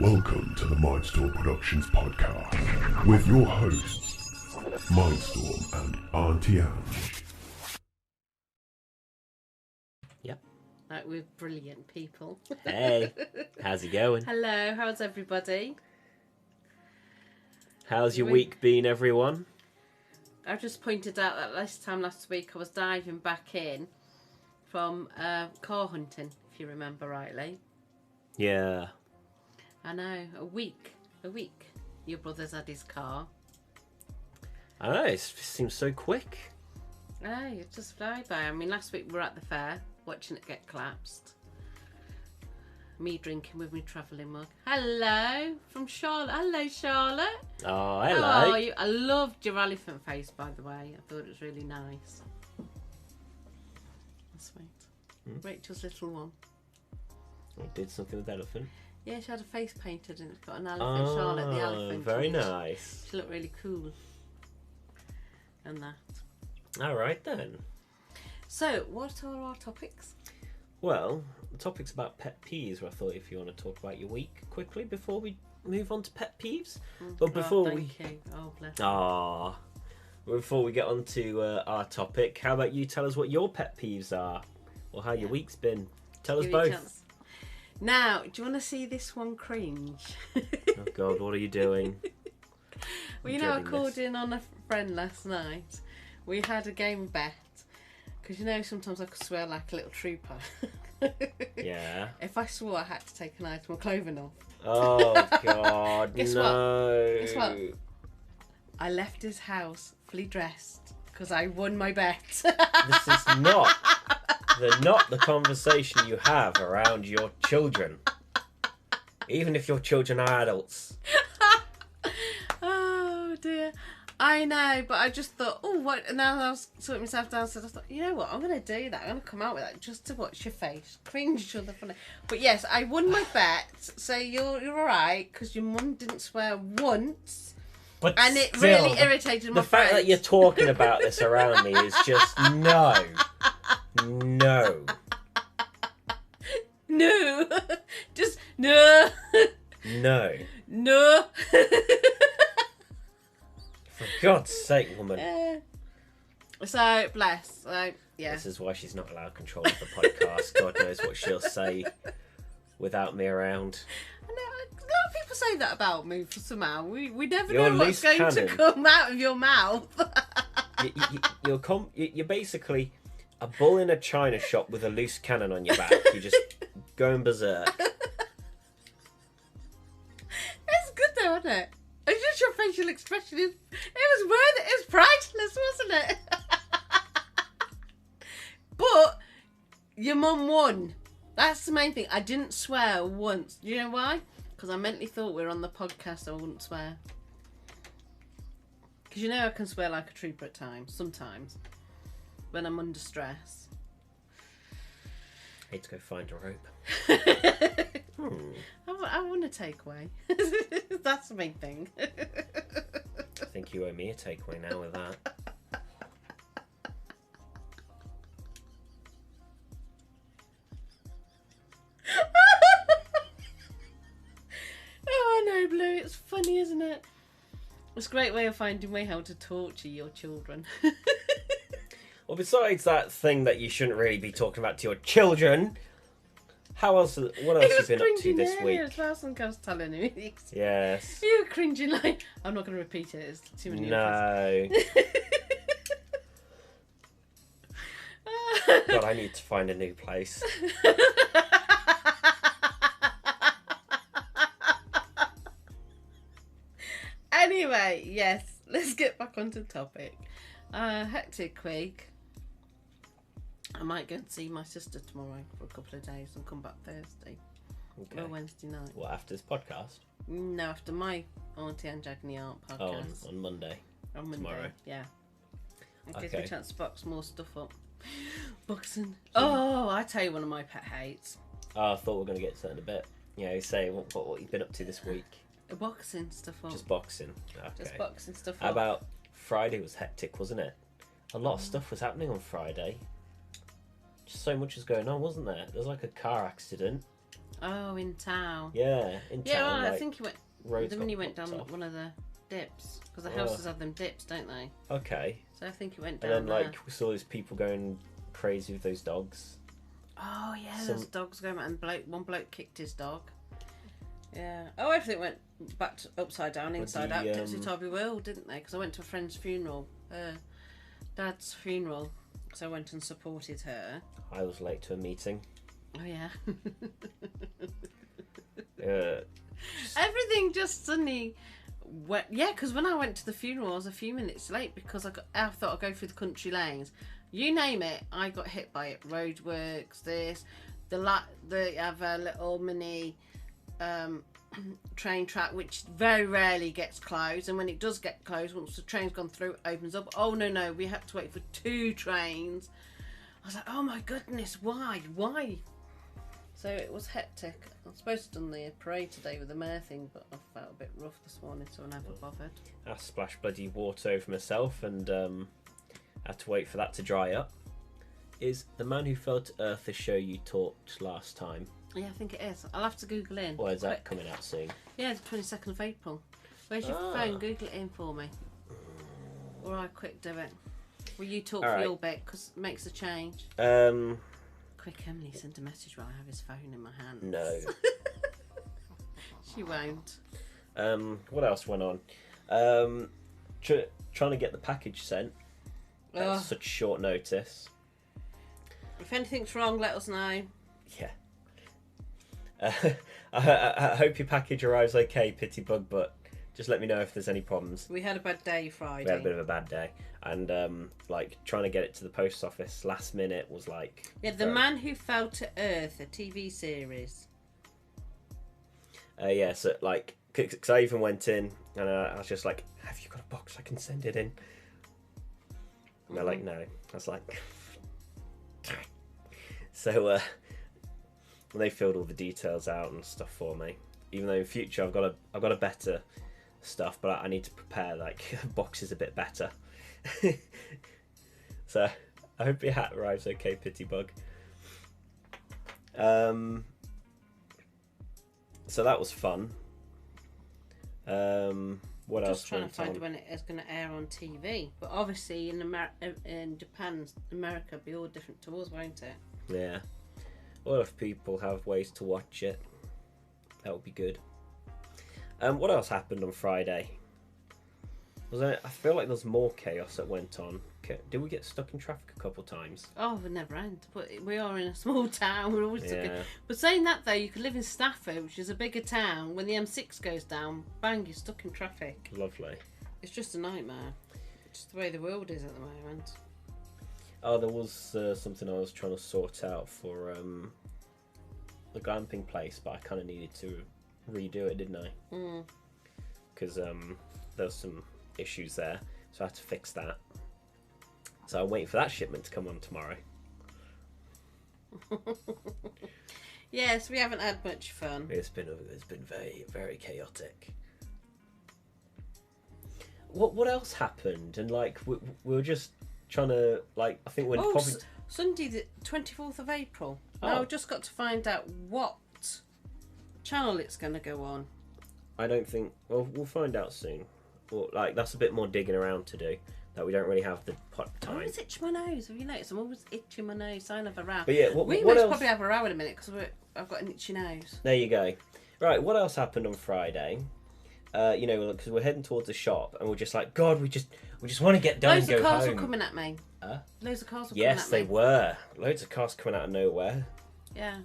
Welcome to the Mindstorm Productions podcast with your hosts, Mindstorm and Auntie Ange. Yep. Like we're brilliant people. Hey, how's it going? Hello, how's everybody? How's your week been, everyone? I just pointed out that last week I was diving back in from car hunting, if you remember rightly. Yeah. I know, a week. Your brother's had his car. I know, it seems so quick. Hey, it just fly by. I mean, last week we were at the fair, watching it get collapsed. Me drinking with me travelling mug. Hello, from Charlotte. Hello, Charlotte. Oh, hello. How are you? I loved your elephant face, by the way. I thought it was really nice. Sweet. Rachel's little one. I did something with the elephant. Yeah, she had a face painted and it's got an elephant. Charlotte the elephant. Very nice. She looked really cool. And that. Alright then. So, what are our topics? Well, the topic's about pet peeves, where I thought if you want to talk about your week quickly before we move on to pet peeves. But before thank you. Oh, bless you. Before we get on to our topic, how about you tell us what your pet peeves are? Or how your week's been? Tell us both. Now, do you want to see this one cringe? Oh God, what are you doing? Well, you know, I called in on a friend last night. We had a game bet. Because, you know, sometimes I could swear like a little trooper. Yeah. If I swore, I had to take an item of clothing off. Oh, God, Guess no. Guess what? I left his house fully dressed because I won my bet. This is not the conversation you have around your children. Even if your children are adults. Oh, dear. I know, but I just thought, oh, what? And now I was sorting myself down, so I thought, you know what? I'm going to do that. I'm going to come out with that just to watch your face. Cringe each other funny. But yes, I won my bet, so you're all right, because your mum didn't swear once. But and it still, really irritated my The fact friends. that you're talking about this around me is just no. No. No. Just no. No. No. For God's sake, woman. So, bless. Yeah. This is why she's not allowed control of the podcast. God knows what she'll say without me around. I know, a lot of people say that about me somehow. We never You're know what's going to come out of your mouth. You're basically a bull in a china shop with a loose cannon on your back. You're just going berserk. It's good though, isn't it? It's just your facial expression. It was worth it. It was priceless, wasn't it? But your mum won. That's the main thing. I didn't swear once. Do you know why? Because I mentally thought we were on the podcast, so I wouldn't swear. Because you know I can swear like a trooper at times, sometimes, when I'm under stress. I need to go find a rope. I want a takeaway. That's the main thing. I think you owe me a takeaway now with that. Oh, I know, Blue. It's funny, isn't it? It's a great way of finding way how to torture your children. Well, besides that thing that you shouldn't really be talking about to your children, what else have you been up to this week? Last one I was telling him. Yes. You were cringing like, I'm not going to repeat it. It's too many. No. God, I need to find a new place. Anyway, yes, let's get back onto the topic. Hectic week. I might go and see my sister tomorrow for a couple of days and come back Thursday. Okay. Or Wednesday night. What, after this podcast? No, after my Auntie Ange Agony Art podcast. Oh, on Monday. On Monday, tomorrow. yeah. It gives Okay. me a chance to box more stuff up. Boxing. Oh, I tell you one of my pet hates. Oh, I thought we were going to get to that in a bit. Yeah, you say what you've been up to this week. Boxing stuff up. Just boxing. Okay. Just boxing stuff up. How about Friday was hectic, wasn't it? A lot of stuff was happening on Friday. Just so much was going on, wasn't there? There was like a car accident. Oh, in town. Yeah, in Yeah, town. well, I like, think he went. roads The minute he got went down blocked off. one of the dips because the Oh. houses have them dips, don't they? Okay. So I think he went And down then, there. like, we saw these people going crazy with those dogs. Oh yeah, Some- there's dogs going around. And one bloke kicked his dog. Yeah. Oh, everything went back to upside down, inside out, tipsy turvy world, didn't they? Because I went to a friend's funeral, dad's funeral, so I went and supported her. I was late to a meeting. Oh yeah. Uh, Everything just suddenly went. Yeah, because when I went to the funeral, I was a few minutes late because I thought I'd go through the country lanes. You name it, I got hit by it. Roadworks, this, they have a little mini train track which very rarely gets closed, and when it does get closed, once the train's gone through, it opens up. Oh no, we had to wait for 2 trains. I was like, oh my goodness, why? So it was hectic. I was supposed to have done the parade today with the mayor thing, but I felt a bit rough this morning, so I never bothered. I splashed bloody water over myself and had to wait for that to dry up. Is The Man Who Fell to Earth the show you talked last time? Yeah, I think it is. I'll have to Google in. Or is that Quick. coming out soon? Yeah, the 22nd of April. Where's your phone? Google it in for me. Or I quick do it. Will you talk for your bit, because it makes a change. Quick, Emily sent a message while I have his phone in my hand. No. She won't. What else went on? Trying to get the package sent at such short notice. If anything's wrong, let us know. Yeah. I hope your package arrives okay, Pitybug, but just let me know if there's any problems. We had a bad day Friday. We had a bit of a bad day, and like trying to get it to the post office last minute was like. Yeah, The Man Who Fell to Earth, a TV series. Yeah, so like, because I even went in and I was just like, "Have you got a box I can send it in?" And they're like, "No." I was like, so they filled all the details out and stuff for me. Even though in future I've got a better stuff, but I need to prepare like boxes a bit better. So I hope your hat arrives okay, Pitybug. So that was fun. What else? Just trying to find when it is going to air on TV. But obviously in Japan, America, it'll be all different to us, won't it? Yeah. Well, if people have ways to watch it, that would be good. What else happened on Friday? I feel like there's more chaos that went on. Did we get stuck in traffic a couple of times? Oh, we never end. But we are in a small town. We're always stuck in. Yeah. But saying that though, you could live in Stafford, which is a bigger town. When the M6 goes down, bang, you're stuck in traffic. Lovely. It's just a nightmare. It's just the way the world is at the moment. Oh, there was something I was trying to sort out for the glamping place, but I kind of needed to redo it, didn't I? Because there was some issues there, so I had to fix that. So I'm waiting for that shipment to come on tomorrow. Yes, we haven't had much fun. It's been very, very chaotic. What else happened? And like we were just trying to like I think when probably Sunday the 24th of April. Oh. Now I've just got to find out what channel it's going to go on. I don't think. Well, we'll find out soon. Well, like that's a bit more digging around to do. That we don't really have the I'm time. always itching my nose. Have you noticed? I'm always itching my nose. Sign of a row. But yeah, we what must else? probably have a row in a minute because I've got an itchy nose. There you go. Right, what else happened on Friday? Because we're heading towards the shop, and we're just like, God, we just want to get done Loads and of go cars home. were coming at me. Loads of cars were coming Yes, at they me. were. Loads of cars coming out of nowhere. Yeah.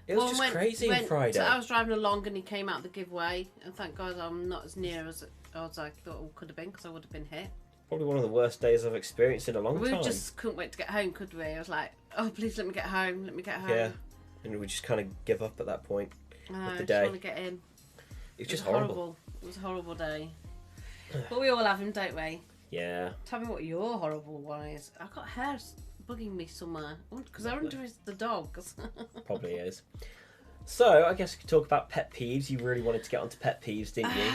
It was just crazy on Friday. So I was driving along and he came out the giveaway, and thank God I'm not as near as I thought it could have been because I would have been hit. Probably one of the worst days I've experienced in a long We time. just couldn't wait to get home, could we? I was like, oh, please let me get home. Let me get home. Yeah, and we just kind of give up at that point. I know, of the I just day. want to get in. It was just horrible. It was a horrible day. But we all have them, don't we? Yeah. Tell me what your horrible one is. I've got hairs bugging me somewhere. Because I wonder if it's the dogs. Probably is. So, I guess we could talk about pet peeves. You really wanted to get onto pet peeves, didn't you?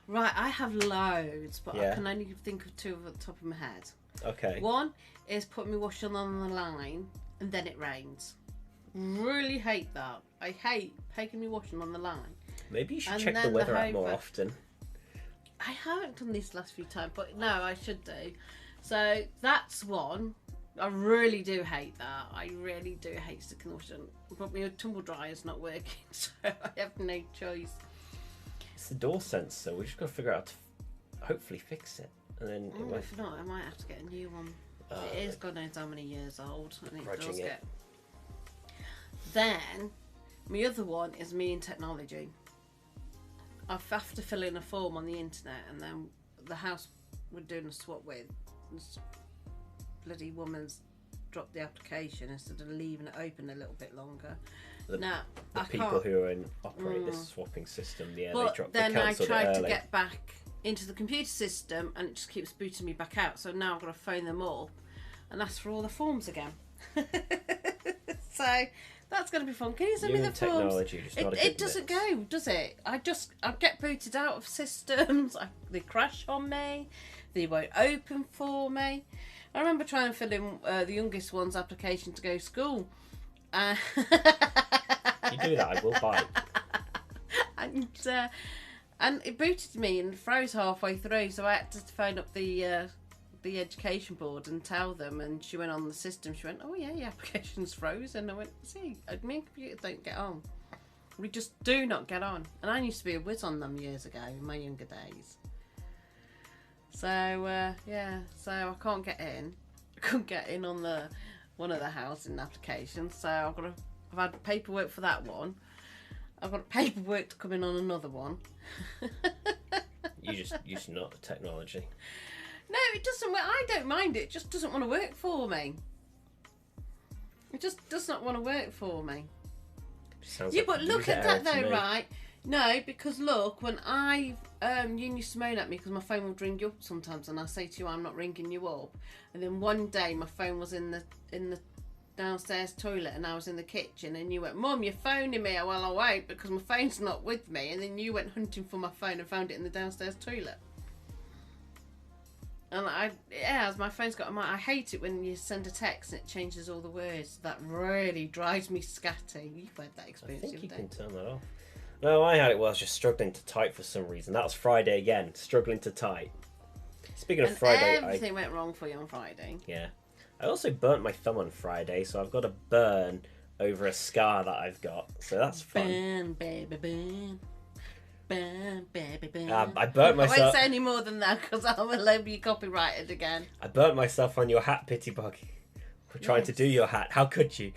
Right, I have loads, but Yeah. I can only think of 2 at the top of my head. Okay. One is putting my washing on the line and then it rains. Really hate that. I hate taking me washing on the line. Maybe you should And check the then weather the out more hover. often. I haven't done this last few times, but no, I should do. So that's one. I really do hate that. I really do hate sticking the washing. But my tumble dryer's not working, so I have no choice. It's the door sensor. We just got to figure out how to hopefully fix it. And then it won't... If not, I might have to get a new one. It is God knows how many years old, and it Grudging does it. get. Then, my other one is me and technology. I have to fill in a form on the internet, and then the house we're doing a swap with, this bloody woman's dropped the application instead of leaving it open a little bit longer. The I people can't. who operate this swapping system, yeah, But they dropped then the I cancelled it tried to early. get back into the computer system, and it just keeps booting me back out. So now I've got to phone them up and ask for all the forms again. So that's going to be fun. Can you send You me the and forms? technology, just not a good It doesn't mix. go, does it? I get booted out of systems. They crash on me. They won't open for me. I remember trying to fill in the youngest one's application to go to school. You do that, I will bite. And it booted me and froze halfway through, so I had to phone up the education board and tell them. And she went on the system. She went, "Oh yeah, your application's frozen." I went, "See, me and computer don't get on. We just do not get on." And I used to be a whiz on them years ago in my younger days. So yeah, so I can't get in. I couldn't get in on the one of the housing applications. So I've had paperwork for that one. I've got paperwork to come in on another one. You just not the technology. No, it doesn't work. I don't mind it. It just doesn't want to work for me. It just does not want to work for me. Sounds Yeah, like but a look user at error that to though, me. right? No, because look, when you used to moan at me because my phone would ring you up sometimes, and I say to you, "I'm not ringing you up," and then one day my phone was in the downstairs toilet, and I was in the kitchen, and you went, "Mum, you're phoning me." Well, I won't because my phone's not with me, and then you went hunting for my phone and found it in the downstairs toilet. And as my phone's got, I hate it when you send a text and it changes all the words. That really drives me scatty. You've had that I experience, think you haven't can turn that off. No, I had it while I was just struggling to type for some reason. That was Friday again, struggling to type. Speaking of And Friday, everything went wrong for you on Friday. yeah, I also burnt my thumb on Friday, so I've got a burn over a scar that I've got, so that's fun. Burn, baby, burn. Burn, baby, burn. I burnt I myself. won't say any more than that because I'll be copyrighted again. I burnt myself on your hat, Pitybug. We're trying to do your hat. How could you?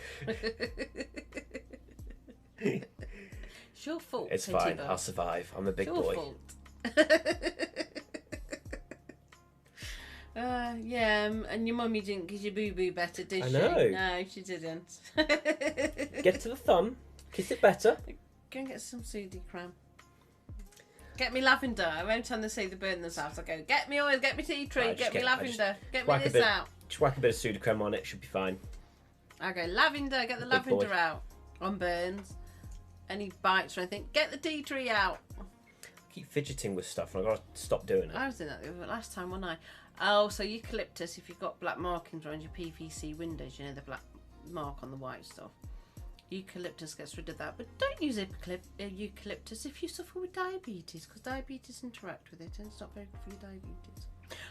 It's your fault. It's fine. Pitybug. I'll survive. I'm a big It's your boy. fault. Yeah, and your mummy didn't give your boo-boo better, did I she? know. No, she didn't. Get to the thumb. Kiss it better. Go and get some soothing cream. Get me lavender. Every time they say they burn themselves, I go, get me oil, get me tea tree, Right, just get me get- lavender, get me whack a this bit- out. Just whack a bit of Sudocrem on it. Should be fine. I go, lavender, get the Big boy. lavender out. On burns. Any bites or anything, get the tea tree out. I keep fidgeting with stuff, and I've got to stop doing it. I was doing that the last time, wasn't I? Oh, so eucalyptus, if you've got black markings around your PVC windows, you know, the black mark on the white stuff. Eucalyptus gets rid of that, but don't use eucalyptus if you suffer with diabetes, because diabetes interact with it and it's not very good for your diabetes.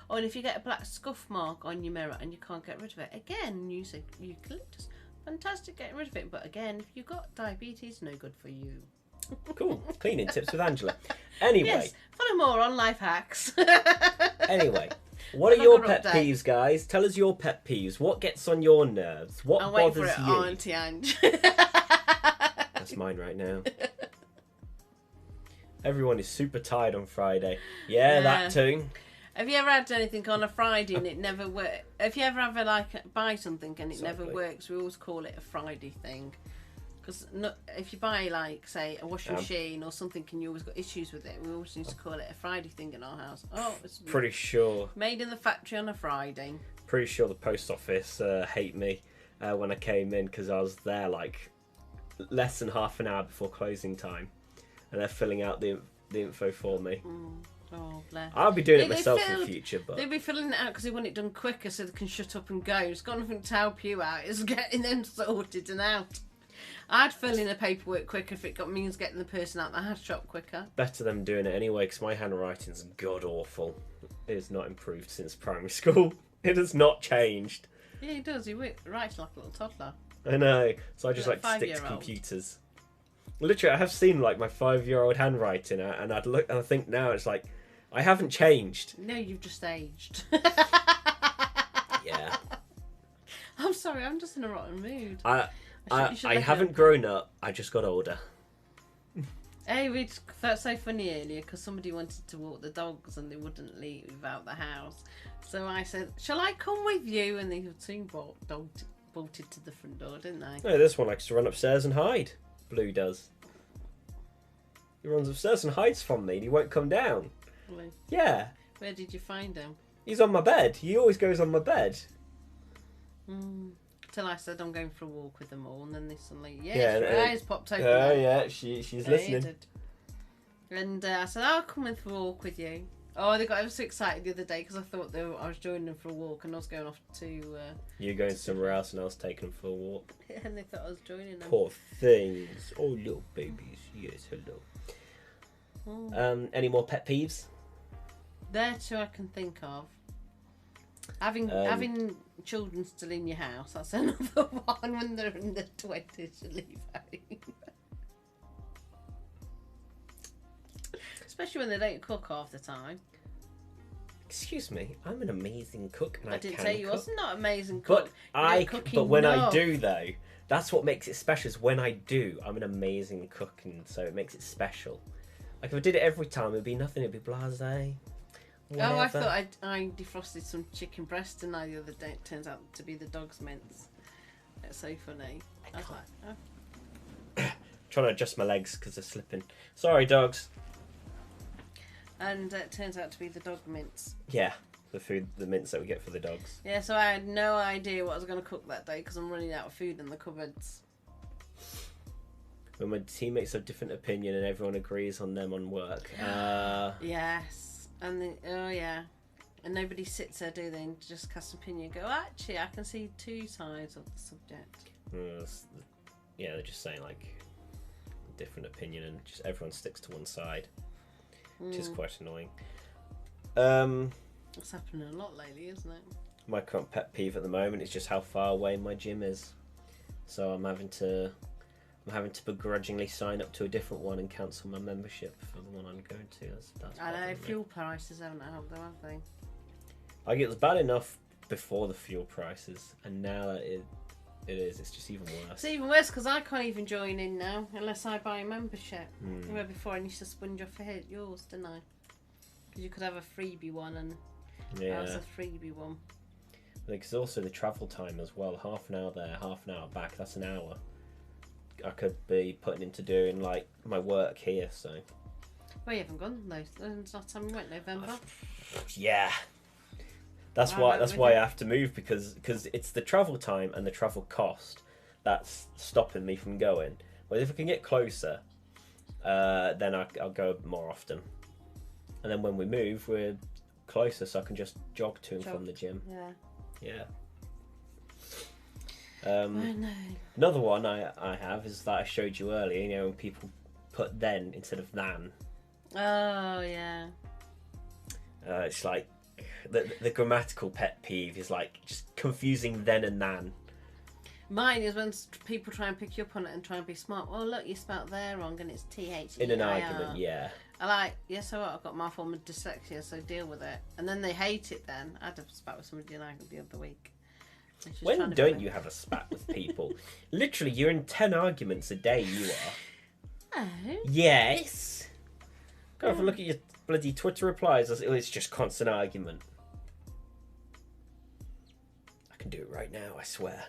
Oh, and if you get a black scuff mark on your mirror and you can't get rid of it, again, use eucalyptus. Fantastic getting rid of it, but again, if you've got diabetes, no good for you. Cool. Cleaning tips with Angela. Anyway. Yes, follow more on life hacks. Anyway. What are Have a your good pet update. peeves, guys? Tell us your pet peeves. What gets on your nerves? What I'm waiting for bothers it, you? Auntie Ange. That's mine right now. Everyone is super tired on Friday. Yeah, that too. Have you ever had anything on a Friday and it never works? If you ever buy something and it never Exactly. works, we always call it a Friday thing. Because if you buy, like, say, a washing machine or something and you always got issues with it, we always used to call it a Friday thing in our house. Oh, it's Pretty sure made in the factory on a Friday. the post office hate me when I came in because I was there like less than half an hour before closing time, and they're filling out the info for me. Oh, bless. I'll be doing it They myself in filled- the future, but They'll be filling it out because they want it done quicker so they can shut up and go. It's got nothing to help you out. It's getting them sorted and out. I'd fill in the paperwork quicker if it means getting the person out the hat shop quicker. Better them doing it anyway, because my handwriting's god awful. It has not improved since primary school. It has not changed. Yeah, he does. He writes like a little toddler. I know. So I just Like like to stick to 5-year-old. computers. Literally, I have seen like my 5-year-old handwriting, and I'd look and I think now it's like I haven't changed. No, you've just aged. Yeah. I'm sorry, I'm just in a rotten mood. I should let haven't it- grown up. I just got older. Hey, we felt so funny earlier because somebody wanted to walk the dogs and they wouldn't leave out the house. So I said, "Shall I come with you?" And they soon bolted to the front door, didn't they? No, this one likes to run upstairs and hide. Blue does. He runs upstairs and hides from me, and he won't come down. Really? Yeah, Where did you find him? he's on my bed. He always goes on my bed. Till I said I'm going for a walk with them all, and then they suddenly, Yeah, your eyes popped open. Oh then. yeah, she's Yeah, he listening. did. And I said, "I'll come in for a walk with you." Oh, they got ever so excited the other day because I thought I was joining them for a walk, and I was going off to. You're going somewhere else, and I was taking them for a walk. And they thought I was joining them. Poor things. Oh, little babies. Yes, hello. Any more pet peeves? They're two I can think of. Having children still in your house, that's another one when they're in their 20s to leave home. Especially when they don't cook half the time. Excuse me, I'm an amazing cook, and I didn't can say you cook. wasn't not amazing But cook. You don't cook when I enough. do though, that's what makes it special. Is when I do, I'm an amazing cook, and so it makes it special. Like if I did it every time, it'd be nothing. It'd be blasé. Oh, I whatever. thought I defrosted some chicken breast tonight the other day. It turns out to be the dog's mince. It's so funny. I was like, oh. Trying to adjust my legs because they're slipping. Sorry, dogs. And it turns out to be the dog mince. Yeah, the mince that we get for the dogs. Yeah, so I had no idea what I was going to cook that day because I'm running out of food in the cupboards. When my teammates have different opinion and everyone agrees on them on work. Yes. And and nobody sits there, do they? And just cast an opinion and go, actually, I can see two sides of the subject. Yeah, they're just saying like different opinion, and just everyone sticks to one side, which is quite annoying. It's happening a lot lately, isn't it? My current pet peeve at the moment is just how far away my gym is. So I'm having to begrudgingly sign up to a different one and cancel my membership for the one I'm going to. That's I know, bothering me. fuel prices haven't helped though, have they? Like it was bad enough before the fuel prices, and now that it's just even worse. It's even worse because I can't even join in now unless I buy a membership. Where before I used to sponge off yours, didn't I? Because you could have a freebie one, and that was a freebie one. Because also the travel time as well. Half an hour there, half an hour back. That's an hour. I could be putting into doing like my work here. So. Well, you haven't gone though. When's the last time we went? November. Yeah. That's why I have to move because it's the travel time and the travel cost that's stopping me from going. But if I can get closer, then I'll go more often. And then when we move, we're closer, so I can just jog to and from the gym. Yeah. Yeah. I know. Another one I have is that I showed you earlier. You know, when people put then instead of than. Oh yeah. It's like the grammatical pet peeve is like just confusing then and than. Mine is when people try and pick you up on it and try and be smart. Well, look, you spelt there wrong, and it's TH. In an argument, yeah. I like, yes, so what? I've got my form of dyslexia, so deal with it. And then they hate it then. I had a spat with somebody the other week. When don't you have a spat with people? Literally, you're in 10 arguments a day, you are. Oh. Yes. Go have a look at your bloody Twitter replies. It's just constant argument. I can do it right now, I swear.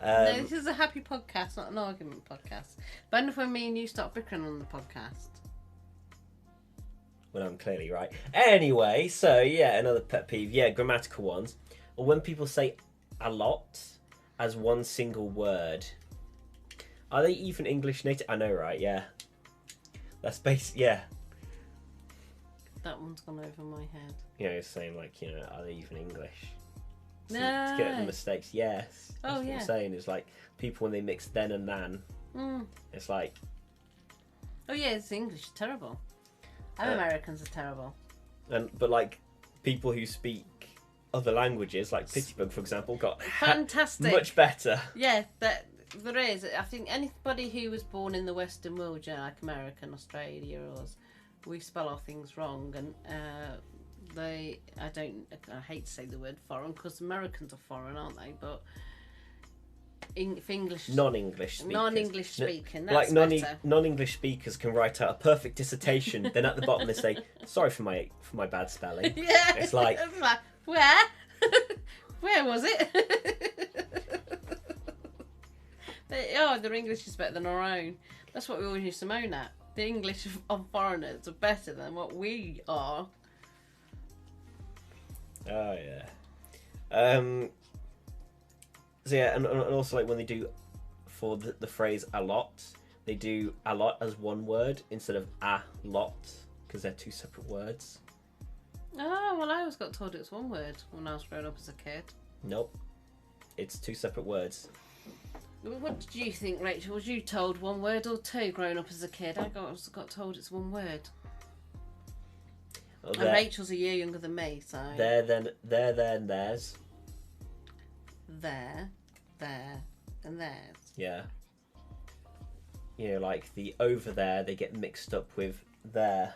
No, this is a happy podcast, not an argument podcast. But enough when me and you start bickering on the podcast. When I'm clearly right. Anyway, so yeah, another pet peeve. Yeah, grammatical ones. Or when people say a lot as one single word. Are they even English native? I know, right? Yeah. That's yeah. That one's gone over my head. You know, saying like, you know, are they even English? to get at the mistakes. Yes. That's what yeah. I'm saying is like people when they mix then and nan. It's like. Oh yeah, it's English is terrible. And Americans are terrible. But like people who speak other languages, like Pitybug, for example, got fantastic, much better. Yeah, there is. I think anybody who was born in the Western world, like America and Australia, or us, we spell our things wrong, and I hate to say the word foreign because Americans are foreign, aren't they? But English, non-English speaking, like that's better. non-English speakers can write out a perfect dissertation. Then at the bottom they say, "Sorry for my bad spelling." Yeah, it's like where, where was it? Their English is better than our own. That's what we always used to moan at. The English of foreigners are better than what we are. Oh yeah. So yeah, and also like when they do for the phrase a lot, they do a lot as one word instead of a lot because they're two separate words. Oh well, I always got told it was one word when I was growing up as a kid. Nope, it's two separate words. What did you think, Rachel? Was you told one word or two growing up as a kid? I got told it's one word. Well, and Rachel's a year younger than me, so there, then there's. There, and theirs. Yeah. You know, like the over there, they get mixed up with there,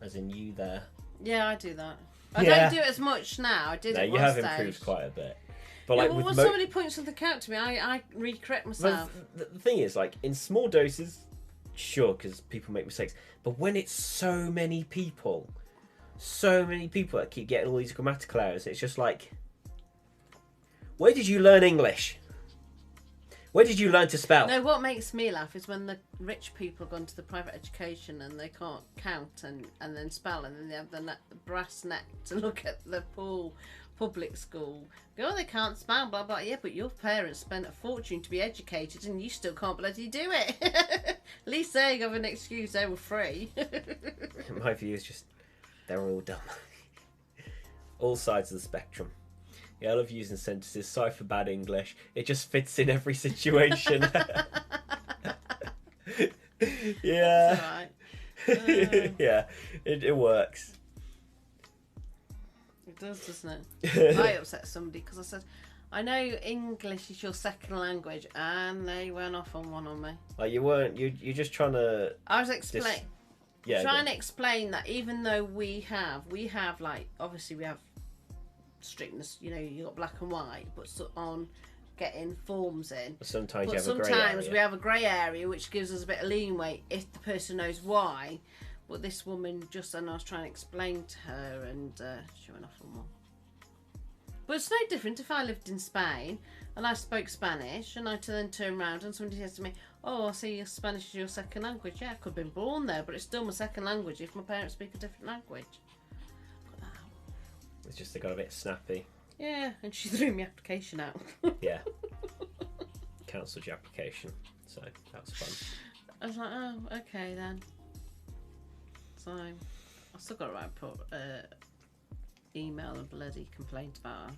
as in you there. Yeah, I do that. I don't do it as much now. I did it you one have stage. improved quite a bit. But Yeah, like well, with when somebody points something out to me, I re-correct myself. But the thing is, like in small doses, sure, because people make mistakes. But when it's so many people that keep getting all these grammatical errors, it's just like, where did you learn English? Where did you learn to spell? No, what makes me laugh is when the rich people have gone to the private education and they can't count and then spell, and then they have the brass neck to look at the poor public school. Go, they can't spell, blah, blah. Yeah, but your parents spent a fortune to be educated and you still can't bloody do it. At least they have an excuse, they were free. My view is just, they're all dumb. All sides of the spectrum. Yeah, I love using sentences. Sorry for bad English. It just fits in every situation. Yeah. That's alright. Yeah, it works. It does, doesn't it? I upset somebody because I said, I know English is your second language, and they went off on one on me. Like you weren't. You're just trying to. I was trying to explain that even though we have like, obviously we have strictness, you know, you got black and white, but on getting forms in. Sometimes we have a grey area which gives us a bit of leeway if the person knows why. But this woman and I was trying to explain to her, and she went off on one. But it's no different if I lived in Spain and I spoke Spanish and I then turn around and somebody says to me, "Oh, I see your Spanish is your second language." Yeah, I could have been born there, but it's still my second language if my parents speak a different language. Got that out. It's just they got a bit snappy. Yeah, and she threw my application out. Yeah. Cancelled your application, so that was fun. I was like, oh, okay then. So I still got to write email and bloody complaint about her.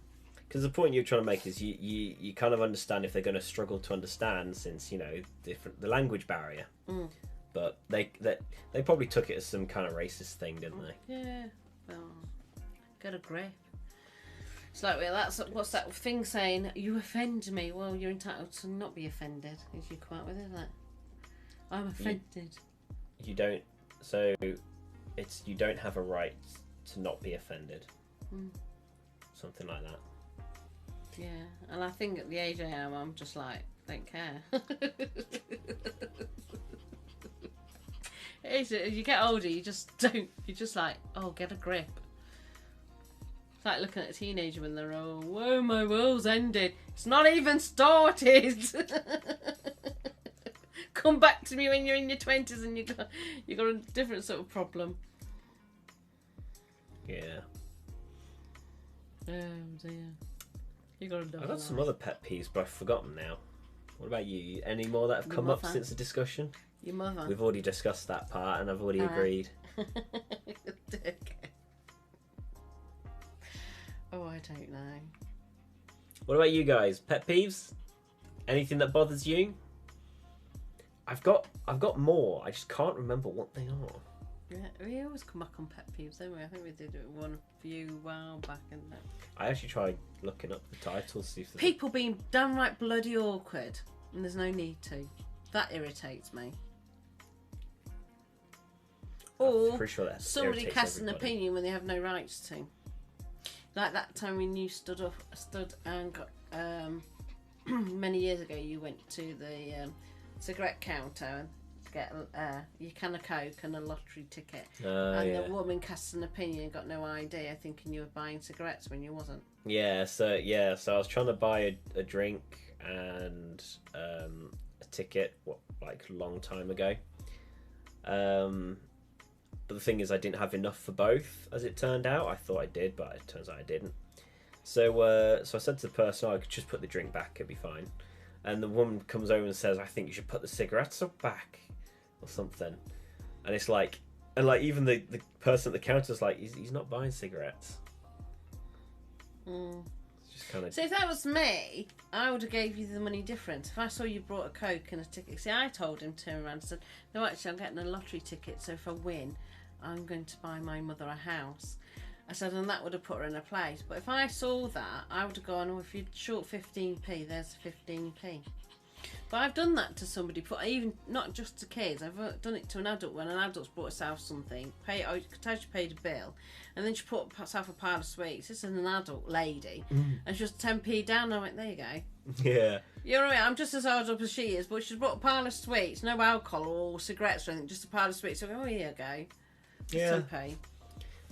Because the point you're trying to make is you kind of understand if they're going to struggle to understand, since you know the language barrier. But they probably took it as some kind of racist thing, didn't they? Yeah. Well, get a grip. It's like, well, what's that thing saying? You offend me. Well, you're entitled to not be offended, as you come out with, isn't it? I'm offended. You don't. So it's you don't have a right to not be offended. Something like that. Yeah, and I think at the age I am, I'm just like, don't care. As you get older, you just don't. You're just like, oh, get a grip. It's like looking at a teenager when they're, oh, whoa, my world's ended. It's not even started. Come back to me when you're in your 20s and you got a different sort of problem. Yeah. Oh dear. You got a I've got some other pet peeves, but I've forgotten now. What about you? Any more that have come up since the discussion? Your mother. We've already discussed that part, and I've already agreed. Okay. Oh, I don't know. What about you guys? Pet peeves? Anything that bothers you? I've got more. I just can't remember what they are. Yeah, we always come back on pet peeves, don't we? I think we did it one few while back, and I actually tried looking up the titles. See if people being downright bloody awkward, and there's no need to. That irritates me. Or pretty sure somebody casts an opinion when they have no rights to. Like that time when you stood and got many years ago, you went to the cigarette counter to get your can of Coke and a lottery ticket, and the woman cast an opinion and got no idea, thinking you were buying cigarettes when you wasn't. So I was trying to buy a drink and a ticket, like a long time ago. But the thing is, I didn't have enough for both, as it turned out. I thought I did, but it turns out I didn't. So I said to the person, I could just put the drink back, it'd be fine. And the woman comes over and says, I think you should put the cigarettes back, or something. And it's like, even the person at the counter is like, he's not buying cigarettes. It's just kind of... So if that was me, I would have gave you the money different. If I saw you brought a Coke and a ticket, see, I told him, turn around and said, no, actually, I'm getting a lottery ticket, so if I win, I'm going to buy my mother a house. I said, and that would have put her in a place. But if I saw that, I would have gone, oh, if you're short 15p, there's 15p. But I've done that to somebody, even not just to kids. I've done it to an adult when an adult's brought herself something. She paid a bill, and then she put herself a pile of sweets. This is an adult lady, and she was 10p down. And I went, there you go. Yeah. You know what I mean? I'm just as hard up as she is, but she's brought a pile of sweets, no alcohol or cigarettes or anything, just a pile of sweets. So I go, oh, here you go. Yeah. 10p.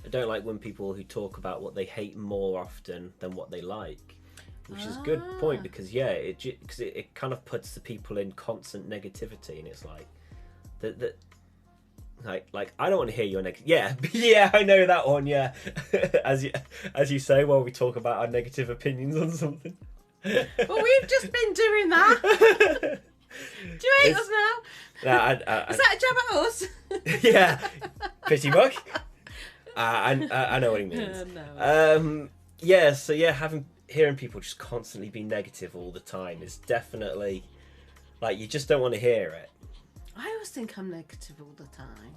I don't like when people who talk about what they hate more often than what they like. Which is a good point, because it kind of puts the people in constant negativity, and it's like like I don't want to hear your negative. Yeah, I know that one. Yeah, as you say, while we talk about our negative opinions on something. Well, we've just been doing that. Do you hate us now? Is that a jab at us? Yeah, Pitybug. I know what he means. No. Hearing people just constantly be negative all the time is definitely, like, you just don't want to hear it. I always think I'm negative all the time.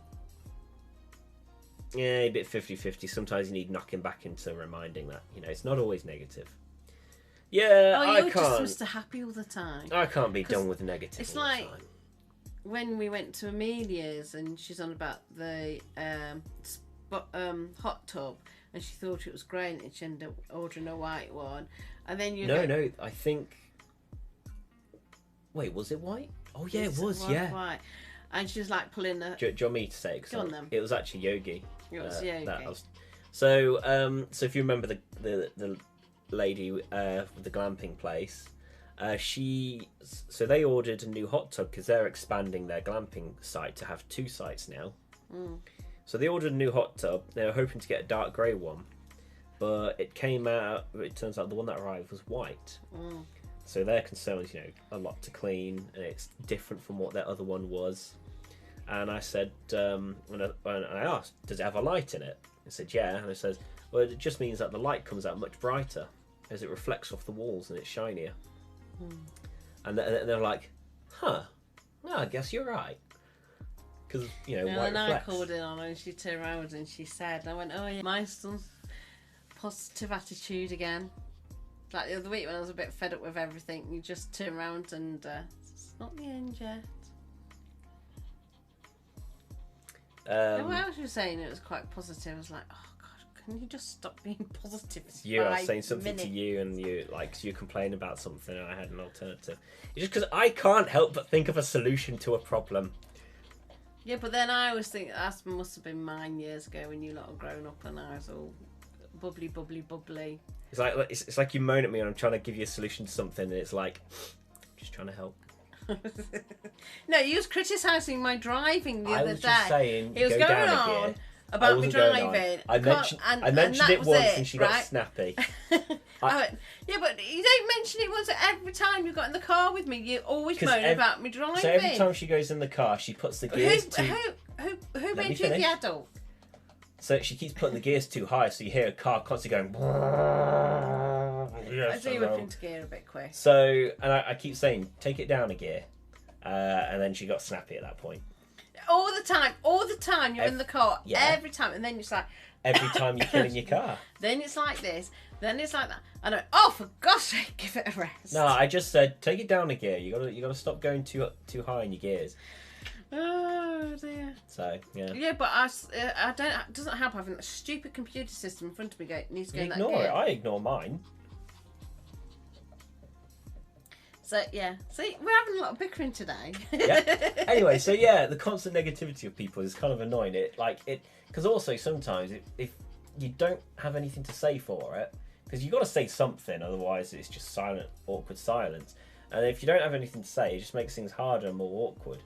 Yeah, a bit 50-50. Sometimes you need knocking back into reminding that, it's not always negative. Yeah, you're just Mr. Happy all the time. I can't be done with negative it's all like the time. When we went to Amelia's and she's on about the hot tub, and she thought it was great, and she ended up ordering a white one. And then No, I think... Wait, was it white? Oh, yeah, it was, yeah. White. And she was like pulling a... Do you want me to say it? Go on then. It was actually Yogi. It was Yogi. So if you remember the lady with the glamping place, so they ordered a new hot tub because they're expanding their glamping site to have 2 sites now. So they ordered a new hot tub. They were hoping to get a dark grey one, but it turns out the one that arrived was white. So their concern was, a lot to clean, and it's different from what their other one was. And I said, when I asked, does it have a light in it? He said, yeah. And I said, well, it just means that the light comes out much brighter as it reflects off the walls and it's shinier. And they're like, huh, no, I guess you're right. Because, white reflects. And I called in on her, and she turned around and she said, I went, oh yeah, my son's positive attitude again. Like the other week when I was a bit fed up with everything, you just turn around and it's not the end yet. What else were you saying? It was quite positive. I was like, oh god, can you just stop being positive? I was saying something to you, and you complain about something, and I had an alternative. It's just because I can't help but think of a solution to a problem. Yeah, but then I always think that must have been mine years ago when you lot were grown up and I was all bubbly. It's like you moan at me and I'm trying to give you a solution to something, and it's like, just trying to help. No, you was criticising my driving the other day. Just saying, it was go going down a on gear. about me driving. I mentioned it once, and she got snappy. I went, yeah, but you don't mention it once every time you got in the car with me. You always moan about me driving. So every time she goes in the car, she puts the gears Who made you the adult? So she keeps putting the gears too high, so you hear a car constantly going. Yes, I do whip into gear a bit quick. So, and I keep saying, take it down a gear. And then she got snappy at that point. All the time you're in the car, yeah. every time, and then it's like... Every time you're killing your car. Then it's like this, then it's like that. And I oh, for God's sake, give it a rest. No, I just said, take it down a gear. You gotta stop going too high in your gears. Oh dear. So yeah. Yeah, but I don't. It doesn't help having that stupid computer system in front of me. Needs to go in that Ignore gear. it. I ignore mine. So yeah, see, we're having a lot of bickering today. Yeah. Anyway, so yeah, the constant negativity of people is kind of annoying. Because also sometimes if you don't have anything to say for it, because you got to say something, otherwise it's just silent, awkward silence. And if you don't have anything to say, it just makes things harder and more awkward.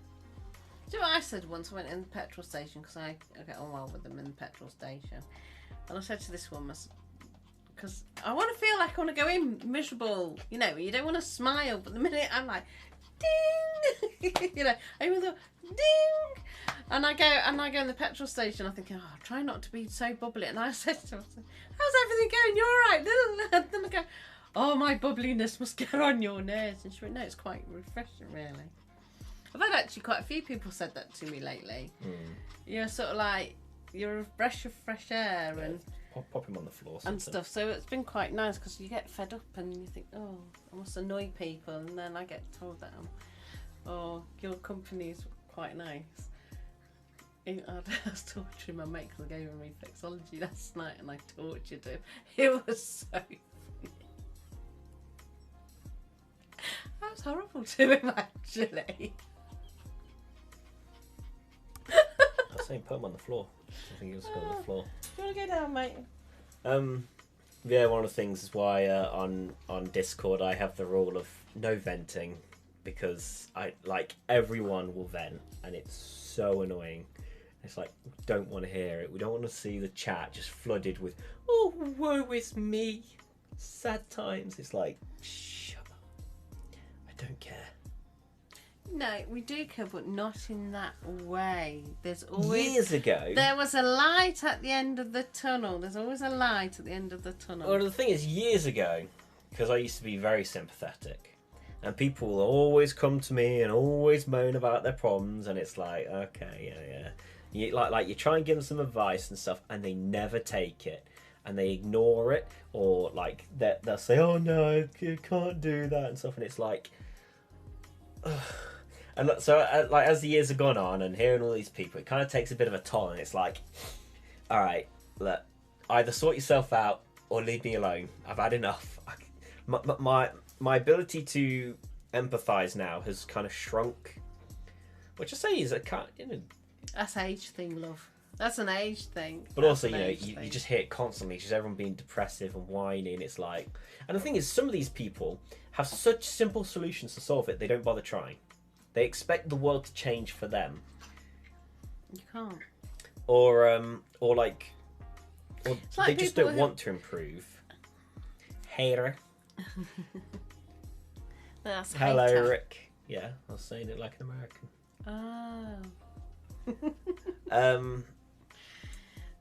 Do you know what I said once? I went in the petrol station because I get on well with them in the petrol station, and I said to this woman, because I want to feel like I want to go in miserable, you know, you don't want to smile, but the minute I'm like, ding, you know, I even thought, ding, and I go in the petrol station, I'm thinking, oh, try not to be so bubbly, and I said to her, how's everything going? You're all right? Then I go, oh, my bubbliness must get on your nerves, and she went, no, it's quite refreshing, really. I've had actually quite a few people said that to me lately. You're sort of like, you're a breath of fresh air, and pop him on the floor and stuff. So it's been quite nice because you get fed up and you think, oh, I must annoy people, and then I get told that your company's quite nice. I was torturing my mate because I gave him reflexology last night and I tortured him. It was so funny. That was horrible to him, actually. I was saying put him on the floor. I think he was on the floor. Do you want to go down, mate? Yeah, one of the things is why on Discord I have the rule of no venting, because everyone will vent and it's so annoying. It's like, don't want to hear it. We don't want to see the chat just flooded with, oh, woe is me, sad times. It's like, shut up. I don't care. No, we do care, but not in that way. There's always... Years ago... There was a light at the end of the tunnel. There's always a light at the end of the tunnel. Well, the thing is, years ago, because I used to be very sympathetic, and people will always come to me and always moan about their problems, and it's like, okay, yeah. You, like you try and give them some advice and stuff, and they never take it. And they ignore it, or like they'll say, oh no, you can't do that and stuff, and it's like... Ugh. And so, as the years have gone on, and hearing all these people, it kind of takes a bit of a toll. And it's like, all right, look, either sort yourself out or leave me alone. I've had enough. My ability to empathise now has kind of shrunk, which I say is a kind, That's an age thing, love. That's an age thing. But also, you just hear it constantly. Just everyone being depressive and whiny, and it's like, and the thing is, some of these people have such simple solutions to solve it. They don't bother trying. They expect the world to change for them. You can't. Or they just don't want to improve. Hater. That's Hello, hater. Rick. Yeah, I was saying it like an American. Oh.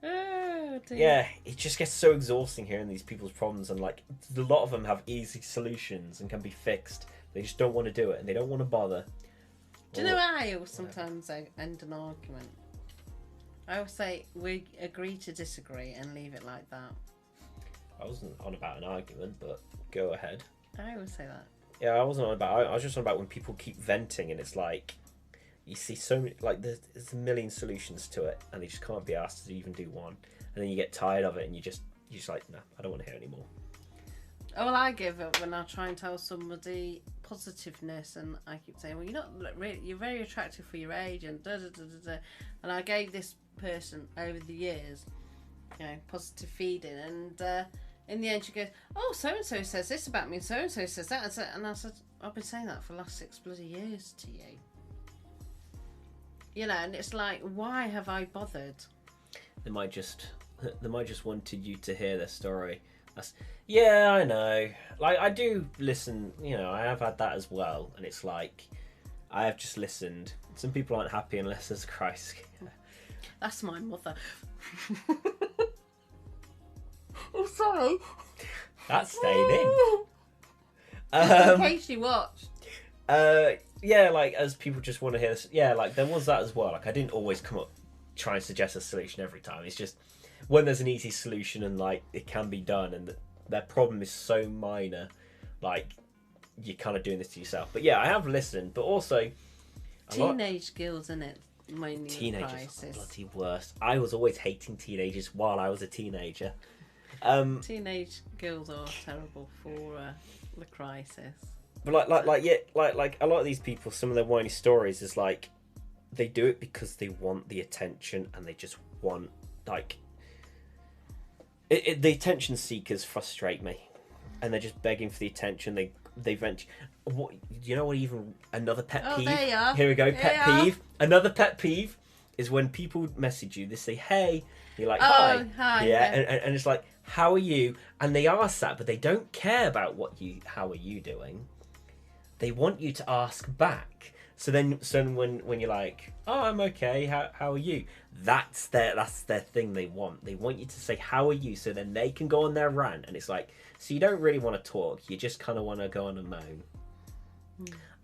Oh, dear. Yeah, it just gets so exhausting hearing these people's problems, and like a lot of them have easy solutions and can be fixed. They just don't want to do it, and they don't want to bother. Do you know I always sometimes end an argument? I always say we agree to disagree and leave it like that. I wasn't on about an argument, but go ahead. I always say that. Yeah, I wasn't on about. I was just on about when people keep venting, and it's like you see so many, like there's a million solutions to it, and they just can't be asked to even do one, and then you get tired of it, and you're just like, no, I don't want to hear anymore. Oh, well, I give it when I try and tell somebody positiveness, and I keep saying, well, you're very attractive for your age, and da da da da da. And I gave this person over the years, positive feeding, and in the end she goes, oh, so and so says this about me, and so says that, and I said, I've been saying that for the last 6 bloody years to you. And it's like, why have I bothered? They might just wanted you to hear their story. Yeah, I know. Like, I do listen, I have had that as well, and it's like, I have just listened. Some people aren't happy unless there's a Christ. That's my mother. Oh, sorry. That's staying in. In case you watched. Yeah, like, as people just want to hear this. Yeah, like, there was that as well. Like, I didn't always come up, try and suggest a solution every time. It's just, when there's an easy solution and, like, it can be done and their problem is so minor, like, you're kind of doing this to yourself. But yeah, I have listened, but also... Teenage girls, isn't it? My new teenagers crisis. are bloody worst. I was always hating teenagers while I was a teenager. Teenage girls are terrible for the crisis. But like a lot of these people, some of their whiny stories is like they do it because they want the attention and they just want like the attention seekers frustrate me, and they're just begging for the attention. They vent. What you know? What even another pet peeve? There you are. Here we go. There Pet peeve. Another pet peeve is when people message you. They say, "Hey," you're like, "Hi." Hi. Yeah, and it's like, "How are you?" And they ask that, but they don't care about how are you doing. They want you to ask back. So when you're like, "Oh, I'm okay. How are you?" That's their thing they want. They want you to say, "How are you?" So then they can go on their rant, and it's like, so you don't really want to talk. You just kind of want to go on and moan.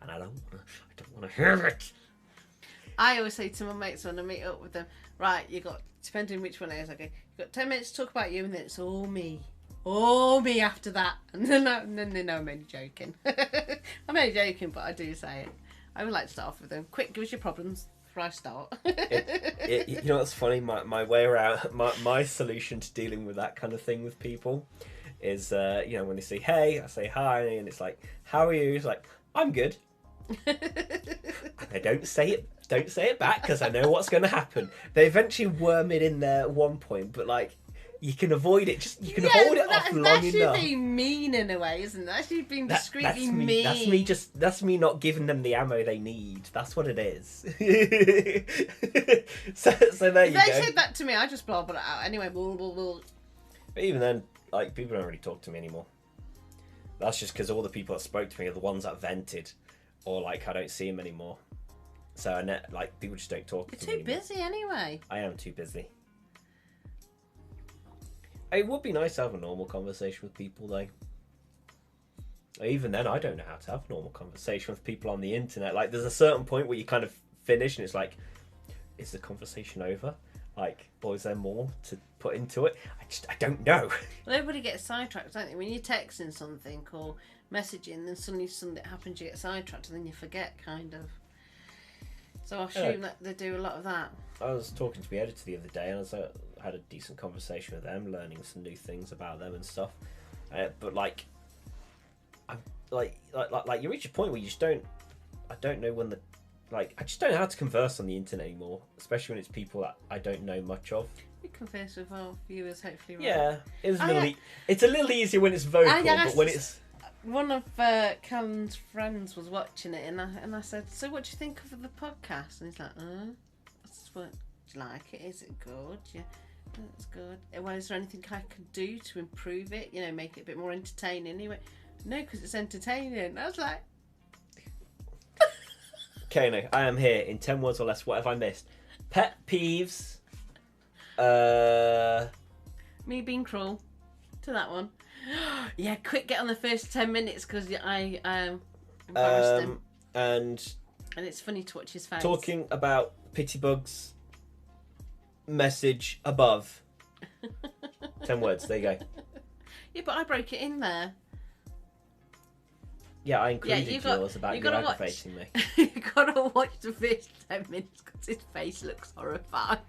And I don't want to hear it. I always say to my mates when I meet up with them, right, you got, depending which one it is, okay, you got 10 minutes to talk about you, and then it's all me after that. And then they know I'm only joking. I'm only joking, but I do say it. I would like to start off with them. Quick, give us your problems before I start. You know what's funny? My way around, my solution to dealing with that kind of thing with people is, when they say hey, I say hi, and it's like, how are you? It's like, I'm good. And I don't say it back because I know what's going to happen. They eventually worm it in there at one point, but like, you can avoid it. Just you can hold it off long enough. That's you being mean in a way, isn't it? That's you being discreetly mean. That's me not giving them the ammo they need. That's what it is. so there you go. If they said that to me, I just blab it out anyway. Blah, blah, blah. But even then, like, people don't really talk to me anymore. That's just because all the people that spoke to me are the ones that vented, or like I don't see them anymore. So people just don't talk to me anymore. You're too busy anyway. I am too busy. It would be nice to have a normal conversation with people, though. Even then, I don't know how to have a normal conversation with people on the internet. Like, there's a certain point where you kind of finish, and it's like, is the conversation over? Like, or is there more to put into it? I don't know. Well, everybody gets sidetracked, don't they? When you're texting something or messaging, then suddenly something happens, you get sidetracked, and then you forget, kind of. So I assume that they do a lot of that. I was talking to my editor the other day, and I had a decent conversation with them, learning some new things about them and stuff. But like, I'm like you reach a point where you just don't. I don't know when I just don't know how to converse on the internet anymore, especially when it's people that I don't know much of. We converse with our viewers, hopefully. Right? Yeah, it's a little easier when it's vocal, but when it's. One of Callum's friends was watching it, and I said, "So, what do you think of the podcast?" And he's like, "What? Do you like it? Is it good? Yeah, that's good. Well, is there anything I could do to improve it? You know, make it a bit more entertaining?" Anyway, no, because it's entertaining. I was like, Caino, I am here in 10 words or less. What have I missed? Pet peeves. Me being cruel to that one. Yeah, quick, get on the first 10 minutes because I embarrassed him. And it's funny to watch his face. Talking about Pitybug's message above. 10 words, there you go. Yeah, but I broke it in there. Yeah, I included yours about you aggravating me. You've got to watch the first 10 minutes because his face looks horrified.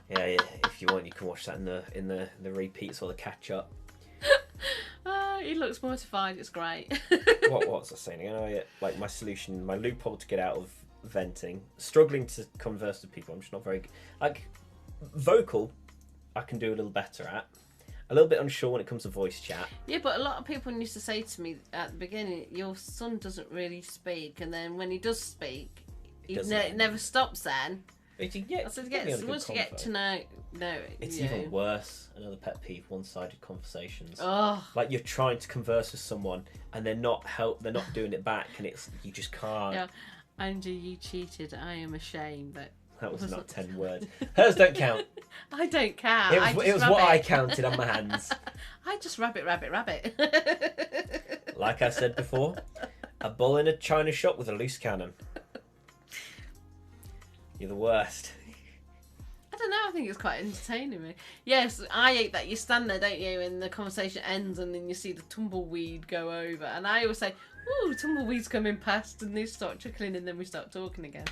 Yeah, if you want, you can watch that in the repeats or the catch-up. He looks mortified. It's great. What was I saying again? Like my solution, my loophole to get out of venting, struggling to converse with people. I'm just not very vocal. I can do a little better at. A little bit unsure when it comes to voice chat. Yeah, but a lot of people used to say to me at the beginning, "Your son doesn't really speak," and then when he does speak, it never stops. Then. Once you get to know, it's even worse. Another pet peeve: one-sided conversations. Oh, like you're trying to converse with someone and they're not doing it back, and you just can't. Yeah, Andrew, you cheated. I am ashamed that That was not 10 words. Hers don't count. I don't count. It was what I counted on my hands. I just rabbit. Like I said before, a bull in a china shop with a loose cannon. You're the worst. I don't know, I think it's quite entertaining me. Yes, I hate that you stand there, don't you, and the conversation ends and then you see the tumbleweed go over. And I always say, ooh, tumbleweed's coming past, and they start chuckling and then we start talking again.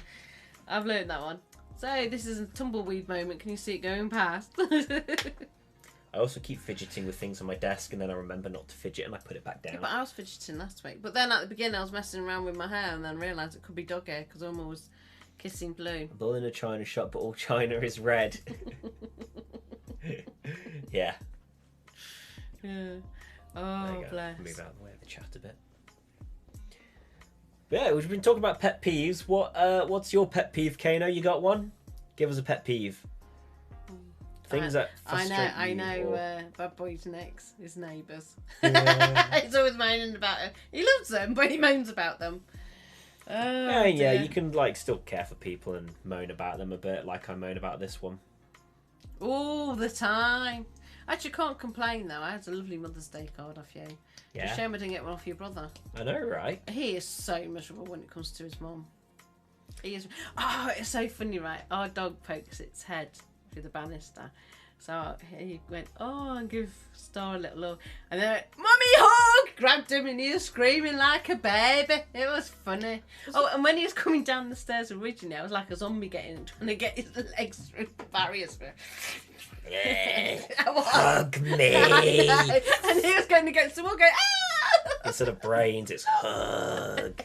I've learned that one. So, this is a tumbleweed moment. Can you see it going past? I also keep fidgeting with things on my desk and then I remember not to fidget and I put it back down. Yeah, but I was fidgeting last week. But then at the beginning I was messing around with my hair and then realised it could be dog hair because Oma was kissing Blue. A bull in a china shop, but all china is red. Yeah. Yeah. Oh, bless. Move out of the way of the chat a bit. Yeah, we've been talking about pet peeves. What's your pet peeve, Caino? You got one? Give us a pet peeve. Things that frustrate I know. Bad boy's next, his neighbours. Yeah. He's always moaning about it. He loves them, but he moans about them. Oh, yeah, you can like still care for people and moan about them a bit, like I moan about this one. All the time. Actually, can't complain though. I had a lovely Mother's Day card off you. Yeah. It's a shame I didn't get one off your brother. I know, right? He is so miserable when it comes to his mum. He is. Oh, it's so funny, right? Our dog pokes its head through the banister. So he went, oh, and give Star a little love. And then, Mummy hug! Grabbed him and he was screaming like a baby. It was funny. Oh, and when he was coming down the stairs originally, I was like a zombie trying to get his legs through the barriers. Hug me! And he was going to get someone going, ah! Instead of brains, it's hug.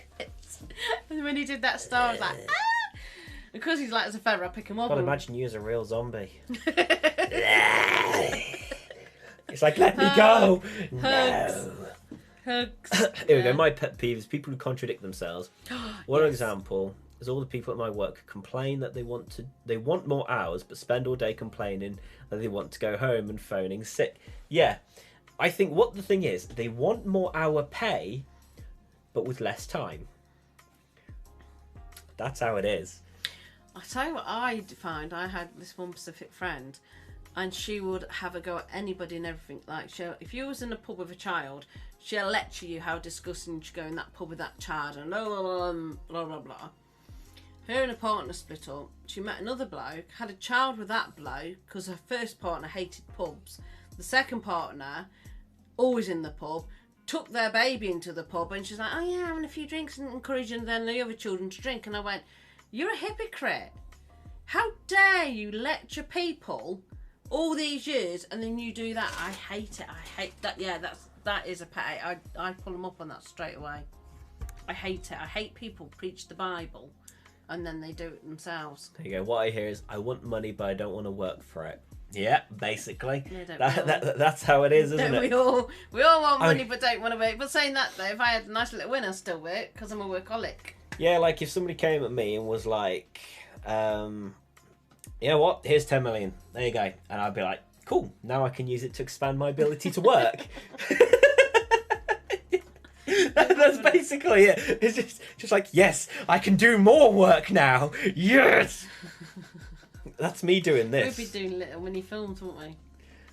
And when he did that, Star was like, ah! Because he's light as a feather, I pick him up. I can't imagine you as a real zombie. It's like, let me go. Hugs. No. Hugs. Here we go. My pet peeve is people who contradict themselves. One Yes. example is all the people at my work complain that they want more hours, but spend all day complaining that they want to go home and phoning sick. Yeah, I think what the thing is, they want more hour pay, but with less time. That's how it is. I'll tell you what I found. I had this one specific friend, and she would have a go at anybody and everything. Like, if you was in a pub with a child, she'll lecture you how disgusting you should go in that pub with that child and blah, blah, blah, blah, blah. Her and her partner split up. She met another bloke, had a child with that bloke because her first partner hated pubs. The second partner, always in the pub, took their baby into the pub and she's like, oh yeah, having a few drinks and encouraging then the other children to drink. And I went, you're a hypocrite. How dare you lecture people all these years and then you do that? I hate it. I hate that. Yeah, that is a pet. I pull them up on that straight away. I hate it. I hate people preach the Bible and then they do it themselves. There you go. What I hear is, I want money, but I don't want to work for it. Yeah, basically. Yeah, that's how it is, isn't it? We all want money but don't want to work. But saying that though, if I had a nice little win, I'd still work because I'm a workaholic. Yeah, like if somebody came at me and was like, you know what, here's 10 million, there you go. And I'd be like, cool, now I can use it to expand my ability to work. That's basically it. It's just like, yes, I can do more work now. Yes! That's me doing this. We'd be doing little mini films, wouldn't we?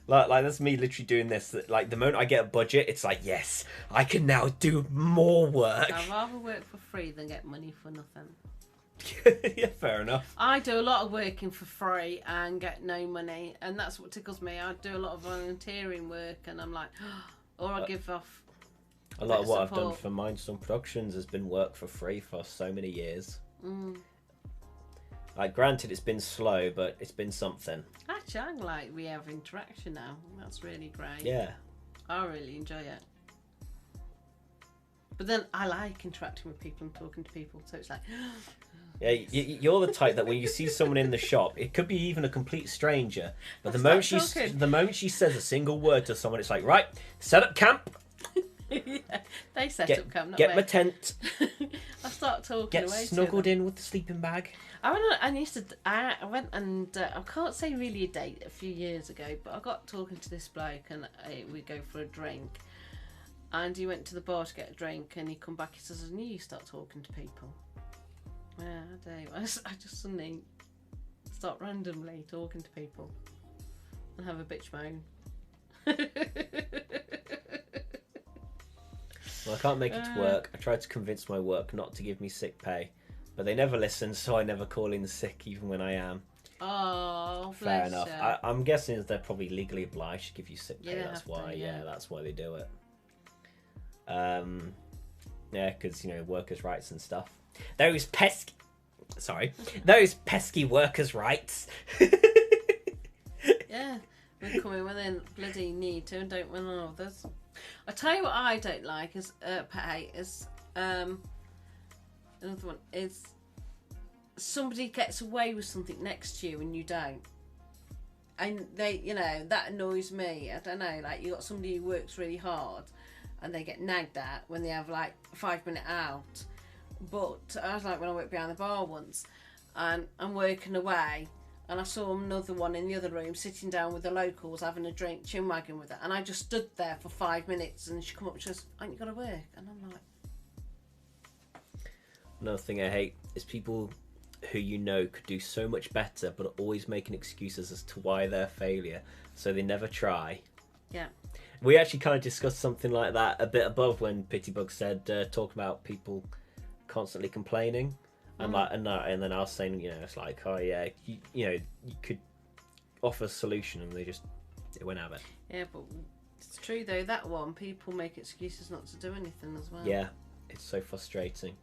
Like that's me literally doing this. Like the moment I get a budget, it's like, yes, I can now do more work. I'd rather work for free than get money for nothing. Yeah, fair enough. I do a lot of working for free and get no money, and that's what tickles me. I do a lot of volunteering work, and I'm like, or I give off. A lot of what I've done for Mindstorm Productions has been work for free for so many years. Like, granted, it's been slow, but it's been something. Actually, I like we have interaction now. That's really great. Yeah. I really enjoy it. But then I like interacting with people and talking to people, so it's like... Yeah, you're the type that when you see someone in the shop, it could be even a complete stranger, but the moment she says a single word to someone, it's like, right, set up camp. Yeah, they set up camp, not Get me. my tent. I start talking Get away snuggled in with the sleeping bag. I went and I can't say really a date a few years ago, but I got talking to this bloke and we go for a drink. And he went to the bar to get a drink and he come back, he says, I knew you start talking to people. Yeah, I do. I just suddenly start randomly talking to people and have a bitch moan. Well, I can't make it to work. I tried to convince my work not to give me sick pay, but they never listen, so I never call in sick even when I am. Oh, fair bless enough. you. I'm guessing they're probably legally obliged to give you sick pay. Yeah, That's why. yeah, that's why they do it. Yeah, because workers' rights and stuff. Those pesky workers' rights. Yeah, we come in when they bloody need to and don't win on others. I tell you what I don't like is pay is another one is somebody gets away with something next to you and you don't. And they, that annoys me. I don't know, like you got somebody who works really hard and they get nagged at when they have like a 5-minute out. But I was like when I worked behind the bar once and I'm working away and I saw another one in the other room sitting down with the locals having a drink, chinwagging with her, and I just stood there for 5 minutes and she come up and she goes, "Ain't you got to work?" And I'm like... Another thing I hate is people who could do so much better but are always making excuses as to why they're a failure, so they never try. Yeah. We actually kind of discussed something like that a bit above when Pitybug said, talk about people constantly complaining. And and then I was saying, it's like, oh yeah, you could offer a solution, and they won't have it. Yeah, but it's true though, that one, people make excuses not to do anything as well. Yeah, it's so frustrating.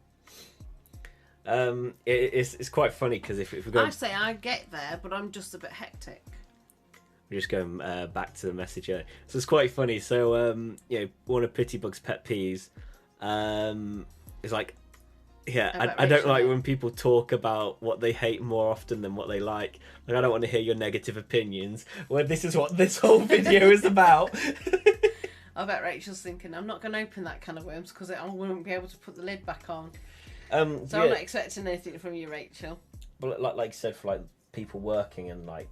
It's quite funny because if we go, I say I get there, but I'm just a bit hectic. we're just going back to the message here. So it's quite funny. So one of Pitybug's pet peeves is like, yeah, I don't like when people talk about what they hate more often than what they like. Like, I don't want to hear your negative opinions. Well, this is what this whole video is about. I bet Rachel's thinking, I'm not going to open that can of worms because I wouldn't be able to put the lid back on. So I'm not expecting anything from you, Rachel. But like you said, for like people working and like,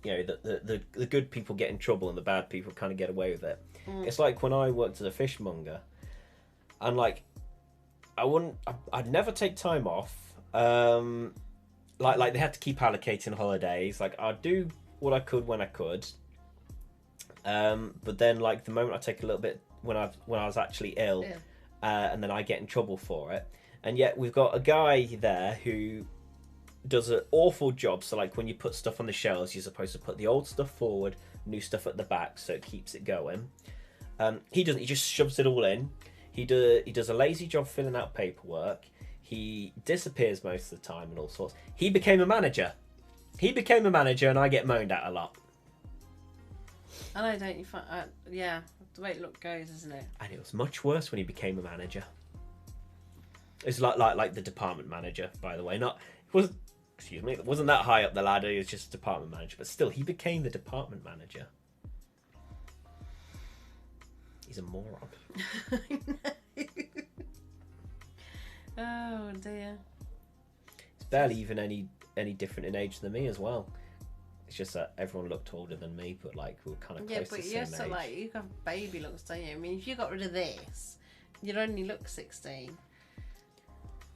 the good people get in trouble and the bad people kind of get away with it. It's like when I worked as a fishmonger, and like, I'd never take time off. Like they had to keep allocating holidays. Like, I'd do what I could when I could. But then like the moment I take a little bit when I was actually ill, and then I get in trouble for it. And yet we've got a guy there who does an awful job. So like when you put stuff on the shelves, you're supposed to put the old stuff forward, new stuff at the back, so it keeps it going. He doesn't. He just shoves it all in. He does a lazy job filling out paperwork. He disappears most of the time and all sorts. He became a manager. And I get moaned at a lot. I know, don't you find... yeah, the way it goes, isn't it? And it was much worse when he became a manager. It's like the department manager, by the way. It wasn't that high up the ladder. He was just a department manager, but still, he became the department manager. He's a moron. Oh dear. He's barely even any different in age than me as well. It's just that everyone looked older than me, but like we were kind of close to the same age. Yeah, but you're like, you have baby looks, don't you? I mean, if you got rid of this, you'd only look 16.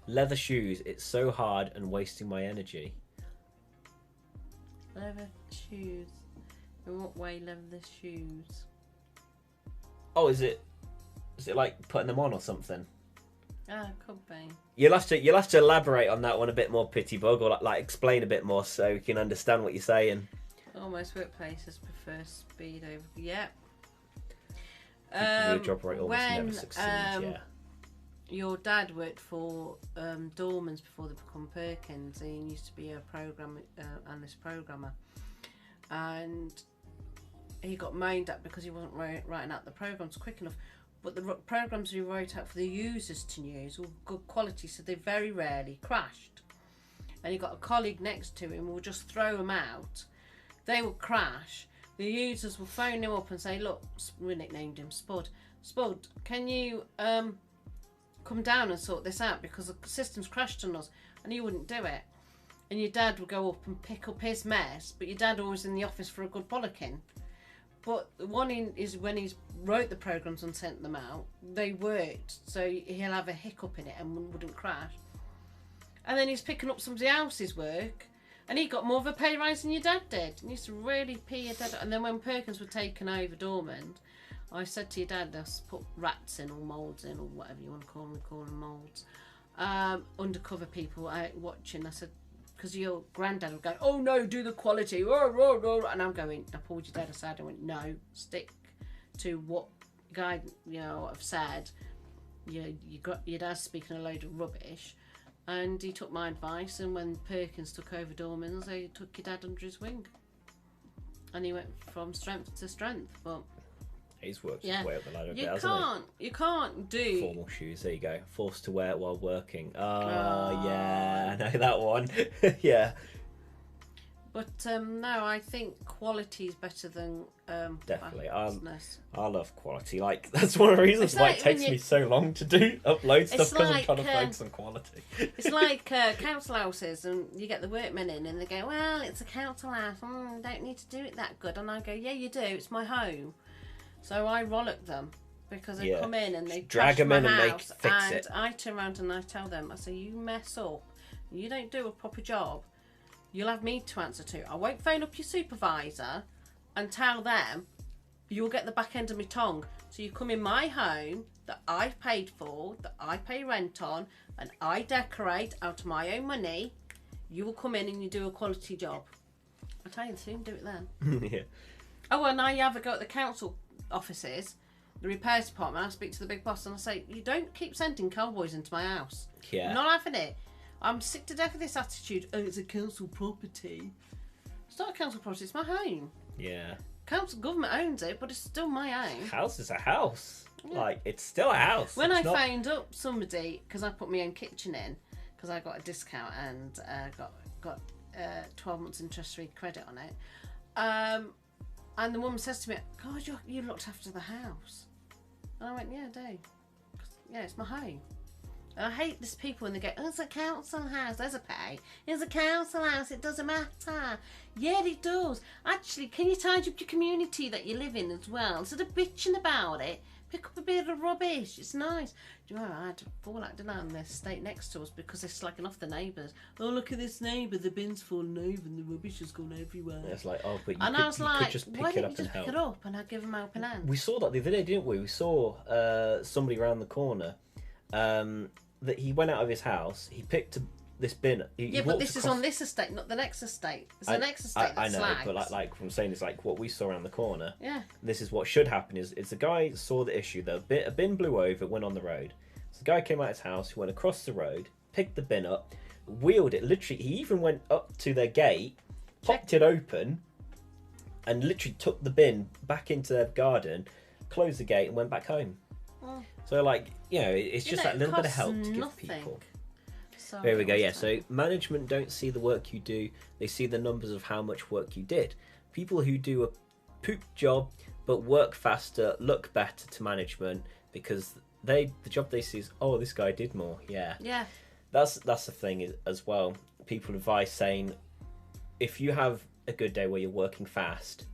Leather shoes. It's so hard and wasting my energy. Leather shoes. In what way leather shoes? Oh, is it like putting them on or something? Ah, could be. You'll have to elaborate on that one a bit more, Pitybug, or like explain a bit more so we can understand what you're saying. Almost workplaces prefer speed over. Yeah. Your job rate almost never succeeds. Yeah. Your dad worked for Dormans before they become Perkins. He used to be a analyst programmer, and he got moaned at because he wasn't writing out the programs quick enough. But the programs he wrote out for the users to use were good quality, so they very rarely crashed. And he got a colleague next to him who would just throw them out. They would crash. The users would phone him up and say, "Look," we nicknamed him Spud. "Spud, can you come down and sort this out because the system's crashed on us?" And he wouldn't do it. And your dad would go up and pick up his mess, but your dad always in the office for a good bollocking. But the one is when he's wrote the programs and sent them out, they worked, so he'll have a hiccup in it and wouldn't crash. And then he's picking up somebody else's work, And he got more of a pay rise than your dad did. And he used to really pee your dad. And then when Perkins were taken over Dormond, I said to your dad, let's put rats in or moulds in or whatever you want to call them. We call them moulds. Undercover people out watching. I said, because your granddad would go, oh no, do the quality. And I'm going, I pulled your dad aside. I went, no, stick to what guy, have said. You got your dad speaking a load of rubbish. And he took my advice, and when Perkins took over Dormans, he took your dad under his wing. And he went from strength to strength. But he's worked his way up the ladder a bit, you can't do... Formal shoes, there you go. Forced to wear it while working. Yeah, I know that one. Yeah. But no, I think quality is better than definitely. fastness. I love quality. Like, that's one of the reasons why it takes me so long to upload stuff, because I'm trying to focus on quality. It's like council houses, and you get the workmen in, and they go, well, it's a council house, don't need to do it that good. And I go, yeah, you do, it's my home. So I rollick them, because they come in and they drag them in and fix it. I turn around and I tell them, I say, you mess up, you don't do a proper job, you'll have me to answer to. I won't phone up your supervisor and tell them, you'll get the back end of my tongue. So you come in my home that I paid for, that I pay rent on, and I decorate out of my own money. You will come in and you do a quality job. I'll tell you the truth, do it then. Yeah. Oh, and I have a go at the council offices, the repairs department. I speak to the big boss and I say, you don't keep sending cowboys into my house. Yeah. I'm not having it. I'm sick to death of this attitude. Oh, it's a council property. It's not a council property, it's my home. Yeah. Council government owns it, but it's still my own. House is a house. Yeah. Like, it's still a house. When I phoned up somebody, because I put my own kitchen in, because I got a discount and got 12 months interest-free credit on it, and the woman says to me, God, you looked after the house. And I went, yeah, I do. Yeah, it's my home. And I hate these people when they go, oh, it's a council house, there's a pay. It's a council house, it doesn't matter. Yeah, it does. Actually, can you tidy up your community that you live in as well? Instead of bitching about it, pick up a bit of rubbish. It's nice. Do you know, I had to fall out, didn't I, on the estate next to us because they're slagging off the neighbours. Oh, look at this neighbour, the bin's fallen over and the rubbish has gone everywhere. Yeah, it's like, oh, but I was like, could just pick why it didn't up you just and pick help. it up and I'd give them a helping hand? We saw that the other day, didn't we? We saw somebody around the corner that he went out of his house, he picked this bin. But this is on this estate, not the next estate. It's the next estate that's I know, slags. but like I'm saying, it's like what we saw around the corner. Yeah. This is what should happen: is the guy saw the issue. A bin blew over, went on the road. So the guy came out of his house, he went across the road, picked the bin up, wheeled it. Literally, he even went up to their gate, popped it open, and literally took the bin back into their garden, closed the gate, and went back home. Oh. So, like, it's just that little bit of help to give people. There we go, yeah. So management don't see the work you do, they see the numbers of how much work you did. People who do a poop job but work faster look better to management because the job they see is, oh, this guy did more. Yeah. That's the thing as well. People advise saying, if you have a good day where you're working fast,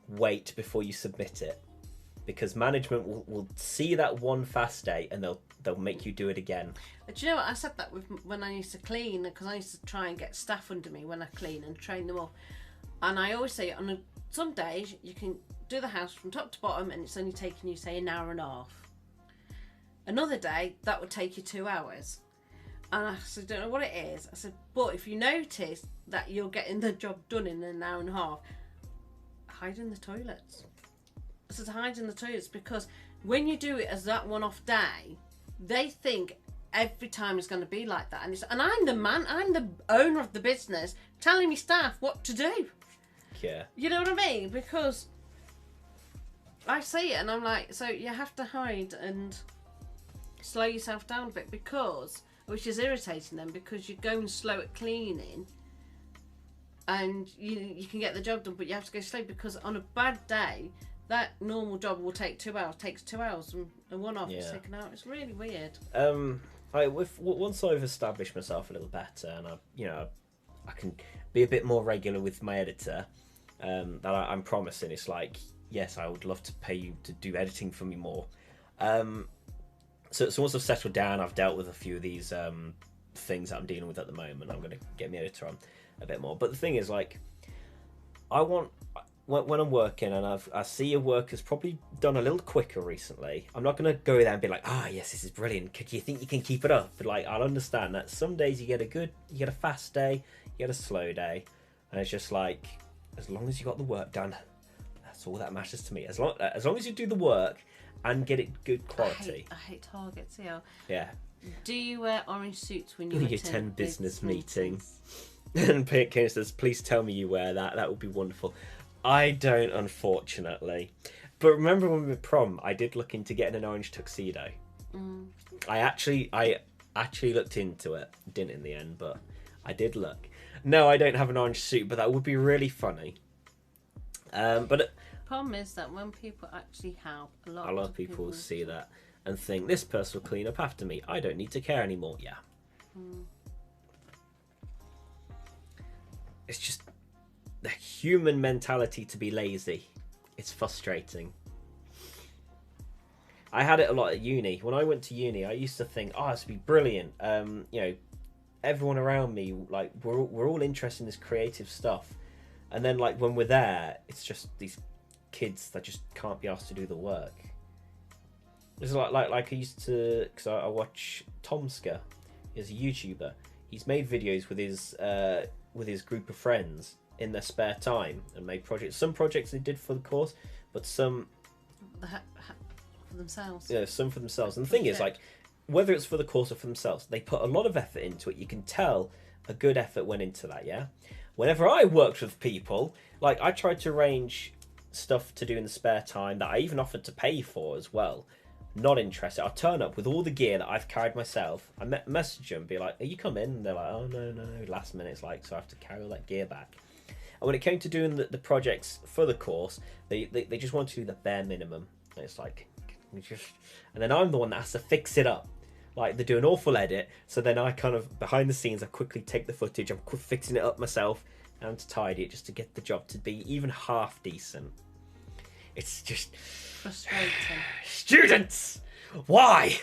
wait before you submit it. Because management will see that one fast day and they'll make you do it again. Do you know what? I said that when I used to clean, because I used to try and get staff under me when I clean and train them up. And I always say, some days you can do the house from top to bottom and it's only taking you, say, an hour and a half. Another day, that would take you 2 hours. And I said, don't know what it is. I said, but if you notice that you're getting the job done in an hour and a half, hide in the toilets. I said, hide in the toilets, because when you do it as that one-off day, they think every time is going to be like that. And I'm the owner of the business, telling me staff what to do. Yeah. You know what I mean? Because I see it and I'm like, so you have to hide and slow yourself down a bit, which is irritating them, because you're going slow at cleaning and you can get the job done, but you have to go slow, because on a bad day, that normal job will take 2 hours, takes 2 hours, and one off is taken out. It's really weird. Once I've established myself a little better, and I can be a bit more regular with my editor, that I'm promising. It's like, yes, I would love to pay you to do editing for me more. So once I've settled down, I've dealt with a few of these things that I'm dealing with at the moment. I'm going to get my editor on. a bit more. But the thing is, like, I want when I'm working and I see your work has probably done a little quicker recently. I'm not gonna go there and be like, yes, this is brilliant. Do you think you can keep it up? But like, I'll understand that some days you get a fast day, you get a slow day, and it's just like, as long as you got the work done, that's all that matters to me. As long as you do the work and get it good quality. I hate targets, yeah. Yeah. Do you wear orange suits when you attend business meetings? And Caino says, please tell me you wear that. That would be wonderful. I don't, unfortunately. But remember when we were prom, I did look into getting an orange tuxedo. I actually looked into it. Didn't in the end, but I did look. No, I don't have an orange suit, but that would be really funny. But problem is that when people actually have a lot of people will see that and think, this person will clean up after me. I don't need to care anymore. Yeah. It's just the human mentality to be lazy. It's frustrating. I had it a lot at uni. When I went to uni, I used to think, this would be brilliant. Everyone around me, like, we're all interested in this creative stuff. And then, like, when we're there, it's just these kids that just can't be asked to do the work. It's like I used to, because I watch Tomska. He's a YouTuber. He's made videos with his group of friends in their spare time and made projects. Some projects they did for the course, but some for themselves. Yeah, some for themselves. And the thing is, like, whether it's for the course or for themselves, they put a lot of effort into it. You can tell a good effort went into that. Yeah. Whenever I worked with people, like, I tried to arrange stuff to do in the spare time that I even offered to pay for as well. Not interested. I'll turn up with all the gear that I've carried myself. I message them, be like, "Are you coming?" And they're like, "Oh no." Last minute, it's like, so I have to carry all that gear back. And when it came to doing the projects for the course, they just want to do the bare minimum. And it's like, and then I'm the one that has to fix it up. Like, they do an awful edit, so then I kind of, behind the scenes, I quickly take the footage, I'm fixing it up myself, and to tidy it just to get the job to be even half decent. It's just frustrating. Students, why?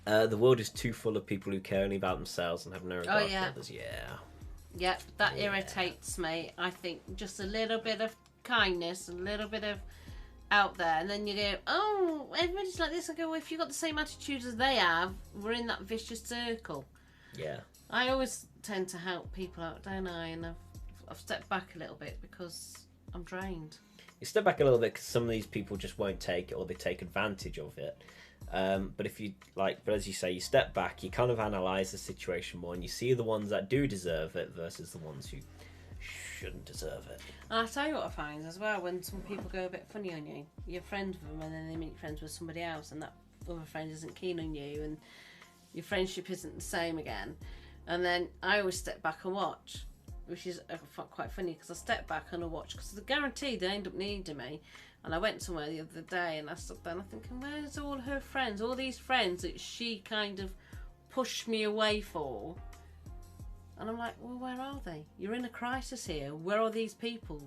The world is too full of people who care only about themselves and have no regard for others. Yeah, that irritates me. I think just a little bit of kindness, a little bit of out there, and then you go, oh, everybody's like this. I go, well, if you've got the same attitude as they have, we're in that vicious circle. Yeah. I always tend to help people out, don't I? And I've stepped back a little bit because I'm drained. You step back a little bit because some of these people just won't take it, or they take advantage of it. But if you but as you say, you step back, you kind of analyze the situation more, and you see the ones that do deserve it versus the ones who shouldn't deserve it. And I'll tell you what I find as well, when some people go a bit funny on you, you're friends with them, and then they make friends with somebody else, and that other friend isn't keen on you, and your friendship isn't the same again. And then I always step back and watch, which is quite funny, because I step back and I watch, because they're guaranteed they end up needing me. And I went somewhere the other day, and I stood there and I'm thinking, where's all her friends, all these friends that she kind of pushed me away for? And I'm like, well, where are they? You're in a crisis here. Where are these people?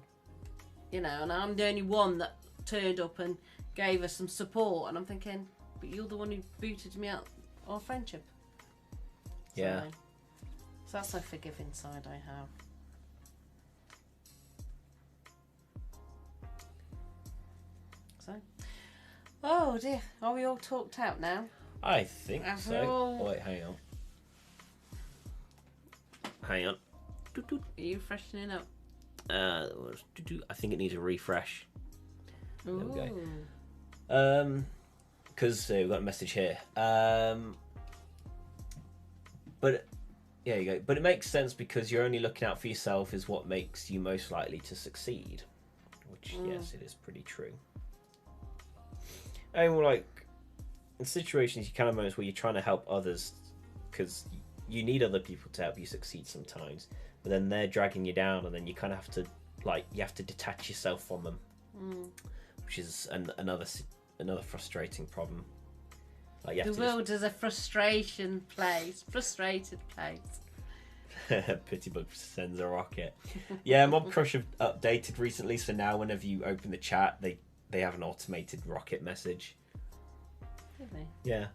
You know, and I'm the only one that turned up and gave her some support. And I'm thinking, but you're the one who booted me out of our friendship. Yeah. So that's a forgiving side I have. So, oh dear, are we all talked out now? I think so. Oh, wait, hang on. Are you freshening up? I think it needs a refresh. Ooh. There we go. Because we've got a message here. But yeah, you go. But it makes sense because you're only looking out for yourself is what makes you most likely to succeed. Which, yes, it is pretty true. And like in situations, you kind of moments where you're trying to help others because you need other people to help you succeed sometimes, but then they're dragging you down, and then you kind of have to you have to detach yourself from them, which is another frustrating problem. Like, you have the world is a frustrated place. Pitybug sends a rocket. Yeah, Mob Crush have updated recently, so now whenever you open the chat, they have an automated rocket message. Did they? Yeah.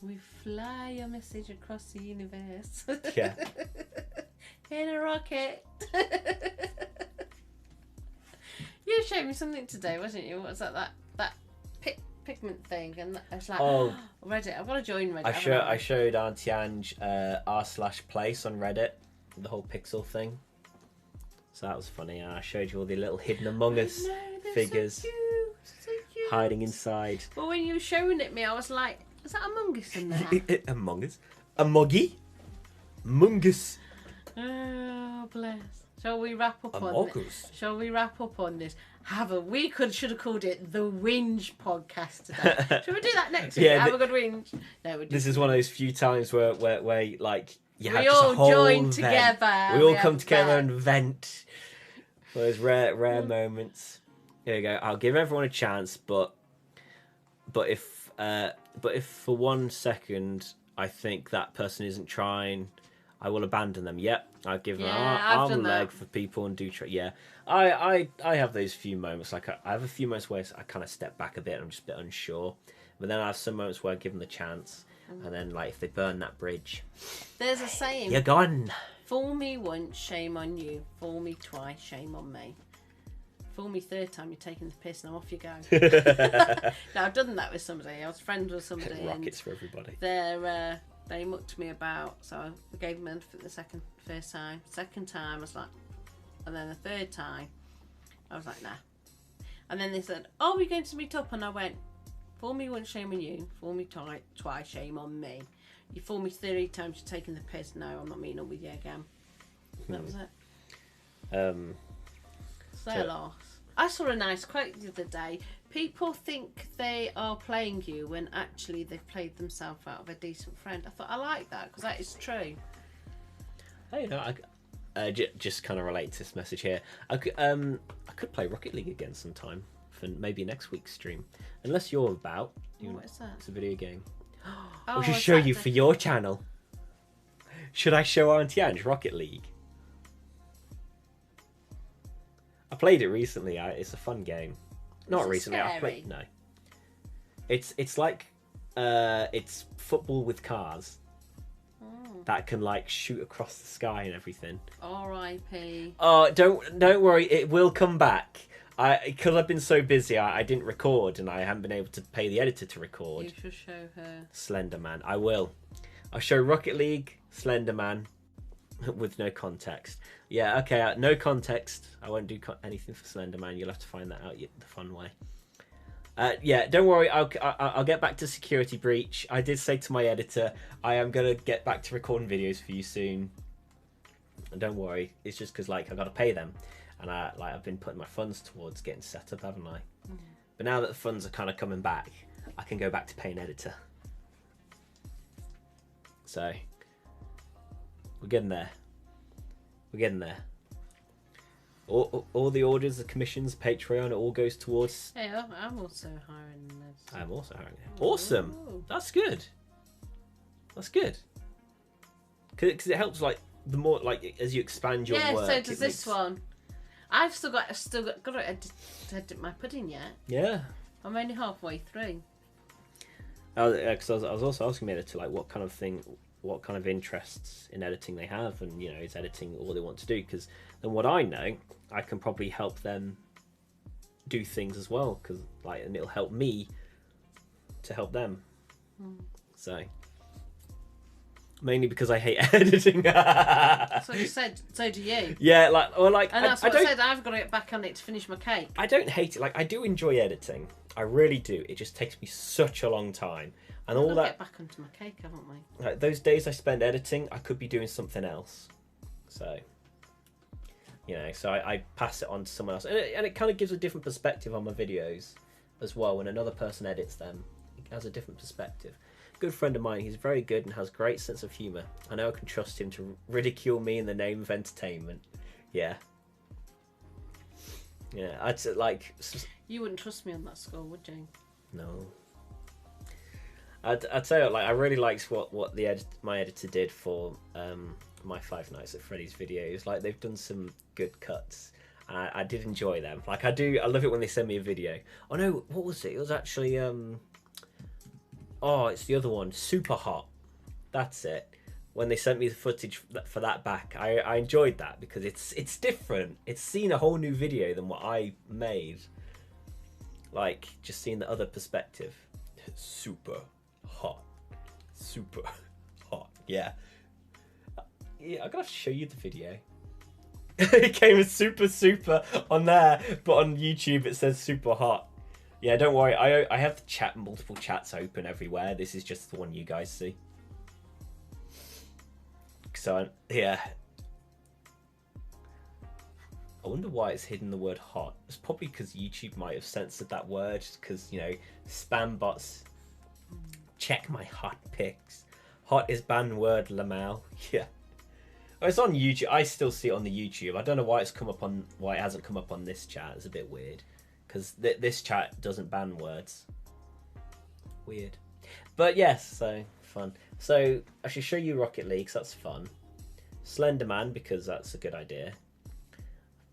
We fly your message across the universe. Yeah. In a rocket. You showed me something today, wasn't you? What was that pigment thing? And I was like, Oh, Reddit. I've got to join Reddit. I showed Auntie Ange r/place on Reddit, the whole pixel thing. So that was funny. And I showed you all the little hidden Among Us figures So cute. hiding inside. But when you were showing it me, I was like, is that Among Us in there? Among Us? Amoggy? Mungus? Oh, bless. Shall we wrap up on Among this? Us? Shall we wrap up on this? Should have called it the Whinge Podcast today. Should we do that next week? Yeah, Have a good whinge. No, This is one of those few times where like you have we just a all whole join vent. together. We all have come together vent. and vent. Those rare moments. Here we go. I'll give everyone a chance, but if for 1 second I think that person isn't trying, I will abandon them. Yep, I'll give them I've arm done and leg that. for people and do try. Yeah, I have those few moments. Like I have a few moments where I kind of step back a bit and I'm just a bit unsure. But then I have some moments where I give them the chance, and then like if they burn that bridge, There's a saying. you're gone. Fool me once, shame on you. Fool me twice, shame on me. Fool me third time, you're taking the piss, and off you go. Now, I've done that with somebody. I was friends with somebody. Rockets for everybody. They mucked me about, so I gave them the first time. Second time, I was like, and then the third time, I was like, nah. And then they said, oh, we're going to meet up, and I went, fool me once, shame on you. Fool me twice, shame on me. You fool me 3 times, you're taking the piss. No, I'm not meeting up with you again. That was it. So lost. I saw a nice quote the other day. People think they are playing you when actually they've played themselves out of a decent friend. I thought I like that because that is true. Hey, no, just kind of relate to this message here. I could play Rocket League again sometime for maybe next week's stream, unless you're about. What is that? It's a video game. Oh, I should is show that you the- for your channel. Should I show Auntie Ange Rocket League? I played it recently. It's a fun game. Not it recently. I scary? played no. It's like it's football with cars that can like shoot across the sky and everything. R.I.P. Oh, don't worry. It will come back. Because I've been so busy, I didn't record, and I haven't been able to pay the editor to record. You should show her. Slender Man. I will. I'll show Rocket League, Slender Man, with no context. Yeah, okay, no context. I won't do anything for Slender Man. You'll have to find that out the fun way. Yeah, don't worry. I'll get back to Security Breach. I did say to my editor, I am going to get back to recording videos for you soon. And don't worry. It's just because like I got to pay them. And I've been putting my funds towards getting set up, haven't I? Mm. But now that the funds are kind of coming back, I can go back to paying editor. So we're getting there. We're getting there. All the orders, the commissions, Patreon, it all goes towards. Hey, I'm also hiring this. I'm also hiring him. Awesome. Ooh. That's good. That's good. Because it helps the more as you expand your work. Yeah, so does this one. I've still got to edit my pudding yet. Yeah. I'm only halfway through. Because I was also asking my editor what kind of interests in editing they have, and is editing all they want to do? Because then what I know, I can probably help them do things as well. Because and it'll help me to help them. So. Mainly because I hate editing. That's what you said. So do you. Yeah, And that's what I said. I've got to get back on it to finish my cake. I don't hate it. I do enjoy editing. I really do. It just takes me such a long time, and all that. Get back onto my cake, haven't we? Those days I spend editing, I could be doing something else. So, so I pass it on to someone else, and it kind of gives a different perspective on my videos as well. When another person edits them, it has a different perspective. Good friend of mine, he's very good and has great sense of humour. I know I can trust him to ridicule me in the name of entertainment. Yeah, I'd say You wouldn't trust me on that score, would you? No. I'd say I really liked what my editor did for my Five Nights at Freddy's videos. They've done some good cuts. I did enjoy them. I love it when they send me a video. Oh no, what was it? It was actually Oh, it's the other one. Super Hot. That's it. When they sent me the footage for that back, I enjoyed that because it's different. It's seen a whole new video than what I made. Like, just seeing the other perspective. Super hot. Super hot. Yeah. Yeah, I'm gonna have to show you the video. It came as super on there, but on YouTube it says super hot. Yeah, don't worry. I have multiple chats open everywhere. This is just the one you guys see. So, yeah. I wonder why it's hidden the word hot. It's probably because YouTube might have censored that word because, you know, spam bots check my hot pics. Hot is banned word, Lamau. Yeah. Oh, it's on YouTube. I still see it on the YouTube. I don't know why it hasn't come up on this chat. It's a bit weird because this chat doesn't ban words. Weird. But yes, so fun. So I should show you Rocket League, 'cause that's fun. Slenderman, because that's a good idea.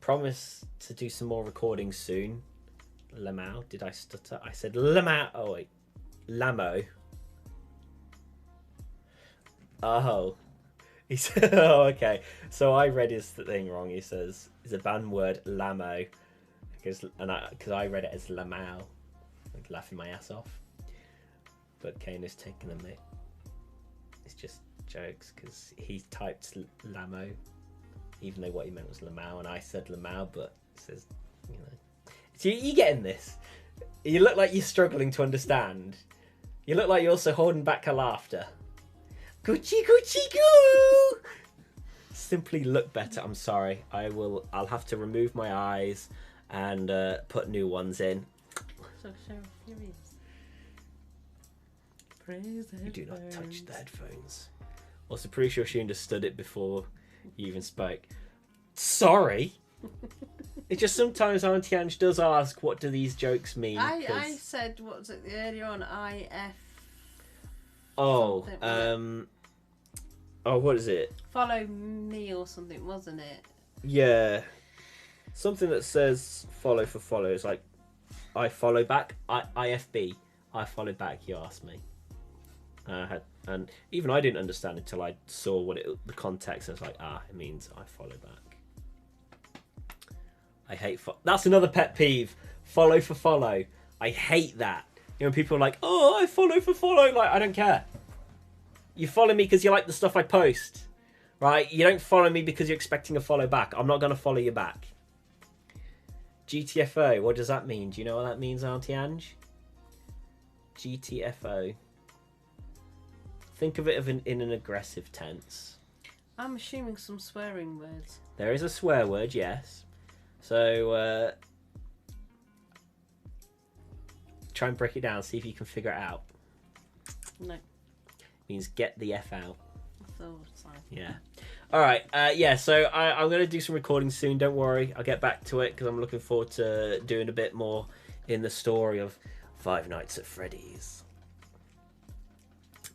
Promise to do some more recordings soon. Lamau, did I stutter? I said Lamau. Oh wait, Lamo. Oh, he said. Oh, okay. So I read his thing wrong. He says it's a banned word, Lamo, because I read it as Lamau. I'm laughing my ass off. But Caino's taking a mic. It's just jokes because he typed Lamo, even though what he meant was Lamau, and I said Lamau, but it says, you know. So you getting this? You look like you're struggling to understand. You look like you're also holding back a laughter. Gucci Gucci Goo! Simply look better. I'm sorry. I'll have to remove my eyes and put new ones in. So furious. Praise the You do not headphones. touch the headphones. Also, pretty sure she understood it before you even spoke. Sorry. It's just sometimes Auntie Ange does ask, what do these jokes mean? I said, what was it earlier on? IF. Oh, something, oh, what is it? Follow me or something, wasn't it? Yeah. Something that says follow for follow. It's like, I follow back. IFB. I follow back, you asked me. And even I didn't understand until I saw the context. I was like, it means I follow back. I hate that's another pet peeve. Follow for follow. I hate that. You know, people are like, oh, I follow for follow. Like, I don't care. You follow me because you like the stuff I post, right? You don't follow me because you're expecting a follow back. I'm not going to follow you back. GTFO, what does that mean? Do you know what that means, Auntie Ange? GTFO. Think of it in an aggressive tense. I'm assuming some swearing words. There is a swear word, yes. So, try and break it down, see if you can figure it out. No. It means get the F out. I thought so. Yeah. Alright, yeah, so I'm going to do some recording soon, don't worry. I'll get back to it because I'm looking forward to doing a bit more in the story of Five Nights at Freddy's.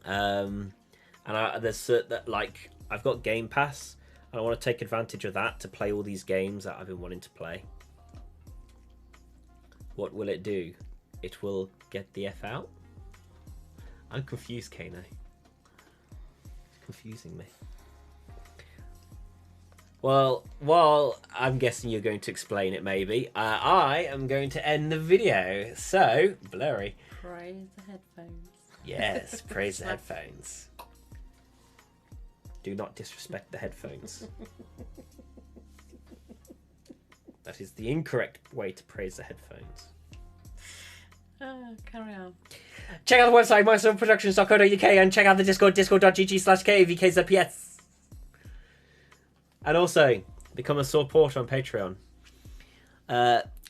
And I've got Game Pass, and I want to take advantage of that to play all these games that I've been wanting to play. What will it do? It will get the F out? I'm confused, Caino. It's confusing me. Well, while I'm guessing you're going to explain it, maybe, I am going to end the video. So, blurry. Praise the headphones. Yes, praise the headphones. Do not disrespect the headphones. That is the incorrect way to praise the headphones. Carry on. Check out the website, mindstormproductions.co.uk, and check out the Discord, discord.gg/kvkzps. And also, become a supporter on Patreon.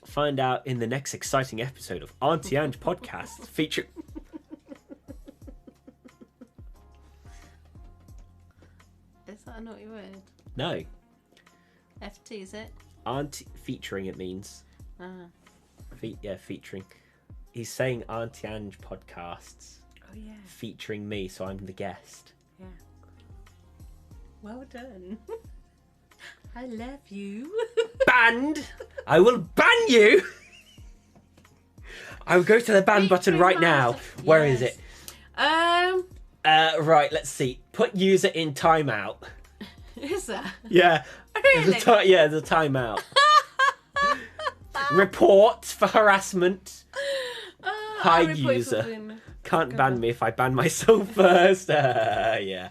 Find out in the next exciting episode of Auntie Ange Podcast, featuring... Is that a naughty word? No. FT, is it? Auntie... Featuring, it means. Featuring. He's saying Auntie Ange Podcasts. Oh, yeah. Featuring me, so I'm the guest. Yeah. Well done. I love you. Banned! I will ban you! I will go to the ban button right now. Where is it? Right, let's see. Put user in timeout. Is there? Yeah. Really? There's a timeout. Report for harassment. Hide user. Can't ban me if I ban myself first. Yeah.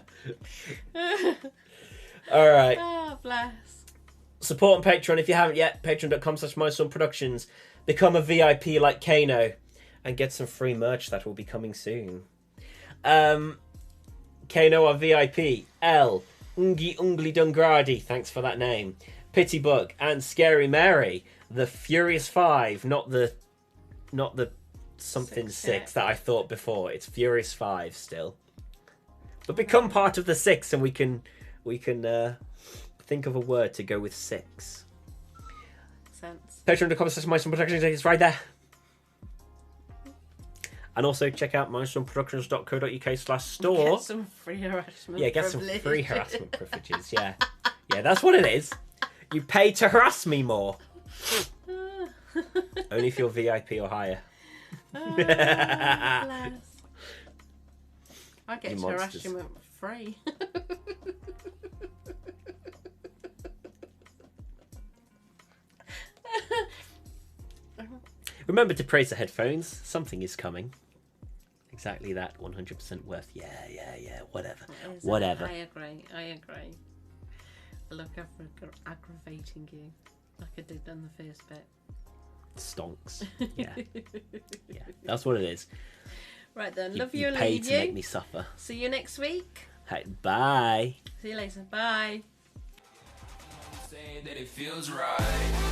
Alright. Oh, bless. Support on Patreon if you haven't yet. Patreon.com/Mindstorm Productions. Become a VIP like Caino. And get some free merch that will be coming soon. Caino, our VIP. L. Nggyunglydngraady. Thanks for that name. Pitybug and Scary Mary. The Furious 5. Not the something 6 that I thought before. It's Furious 5 still. But become part of the 6 and we can think of a word to go with 6. Sense. Patreon.com/Mindstorm Productions is right there. And also check out mindstormproductions.co.uk/store. Get some free harassment. Yeah, get some free harassment privileges. Yeah, yeah, that's what it is. You pay to harass me more. Only if you're VIP or higher. Oh, bless. I get You to monsters. harass you for free. Remember to praise the headphones. Something is coming. Exactly that. 100% worth. Yeah. Whatever. Whatever. I agree. Look, I'm aggravating you like I did on the first bit. Stonks. Yeah. Yeah. That's what it is. Right then. You Love you and pay leave to you. make me suffer. See you next week. Hey, bye. See you later. Bye. Saying that it feels right.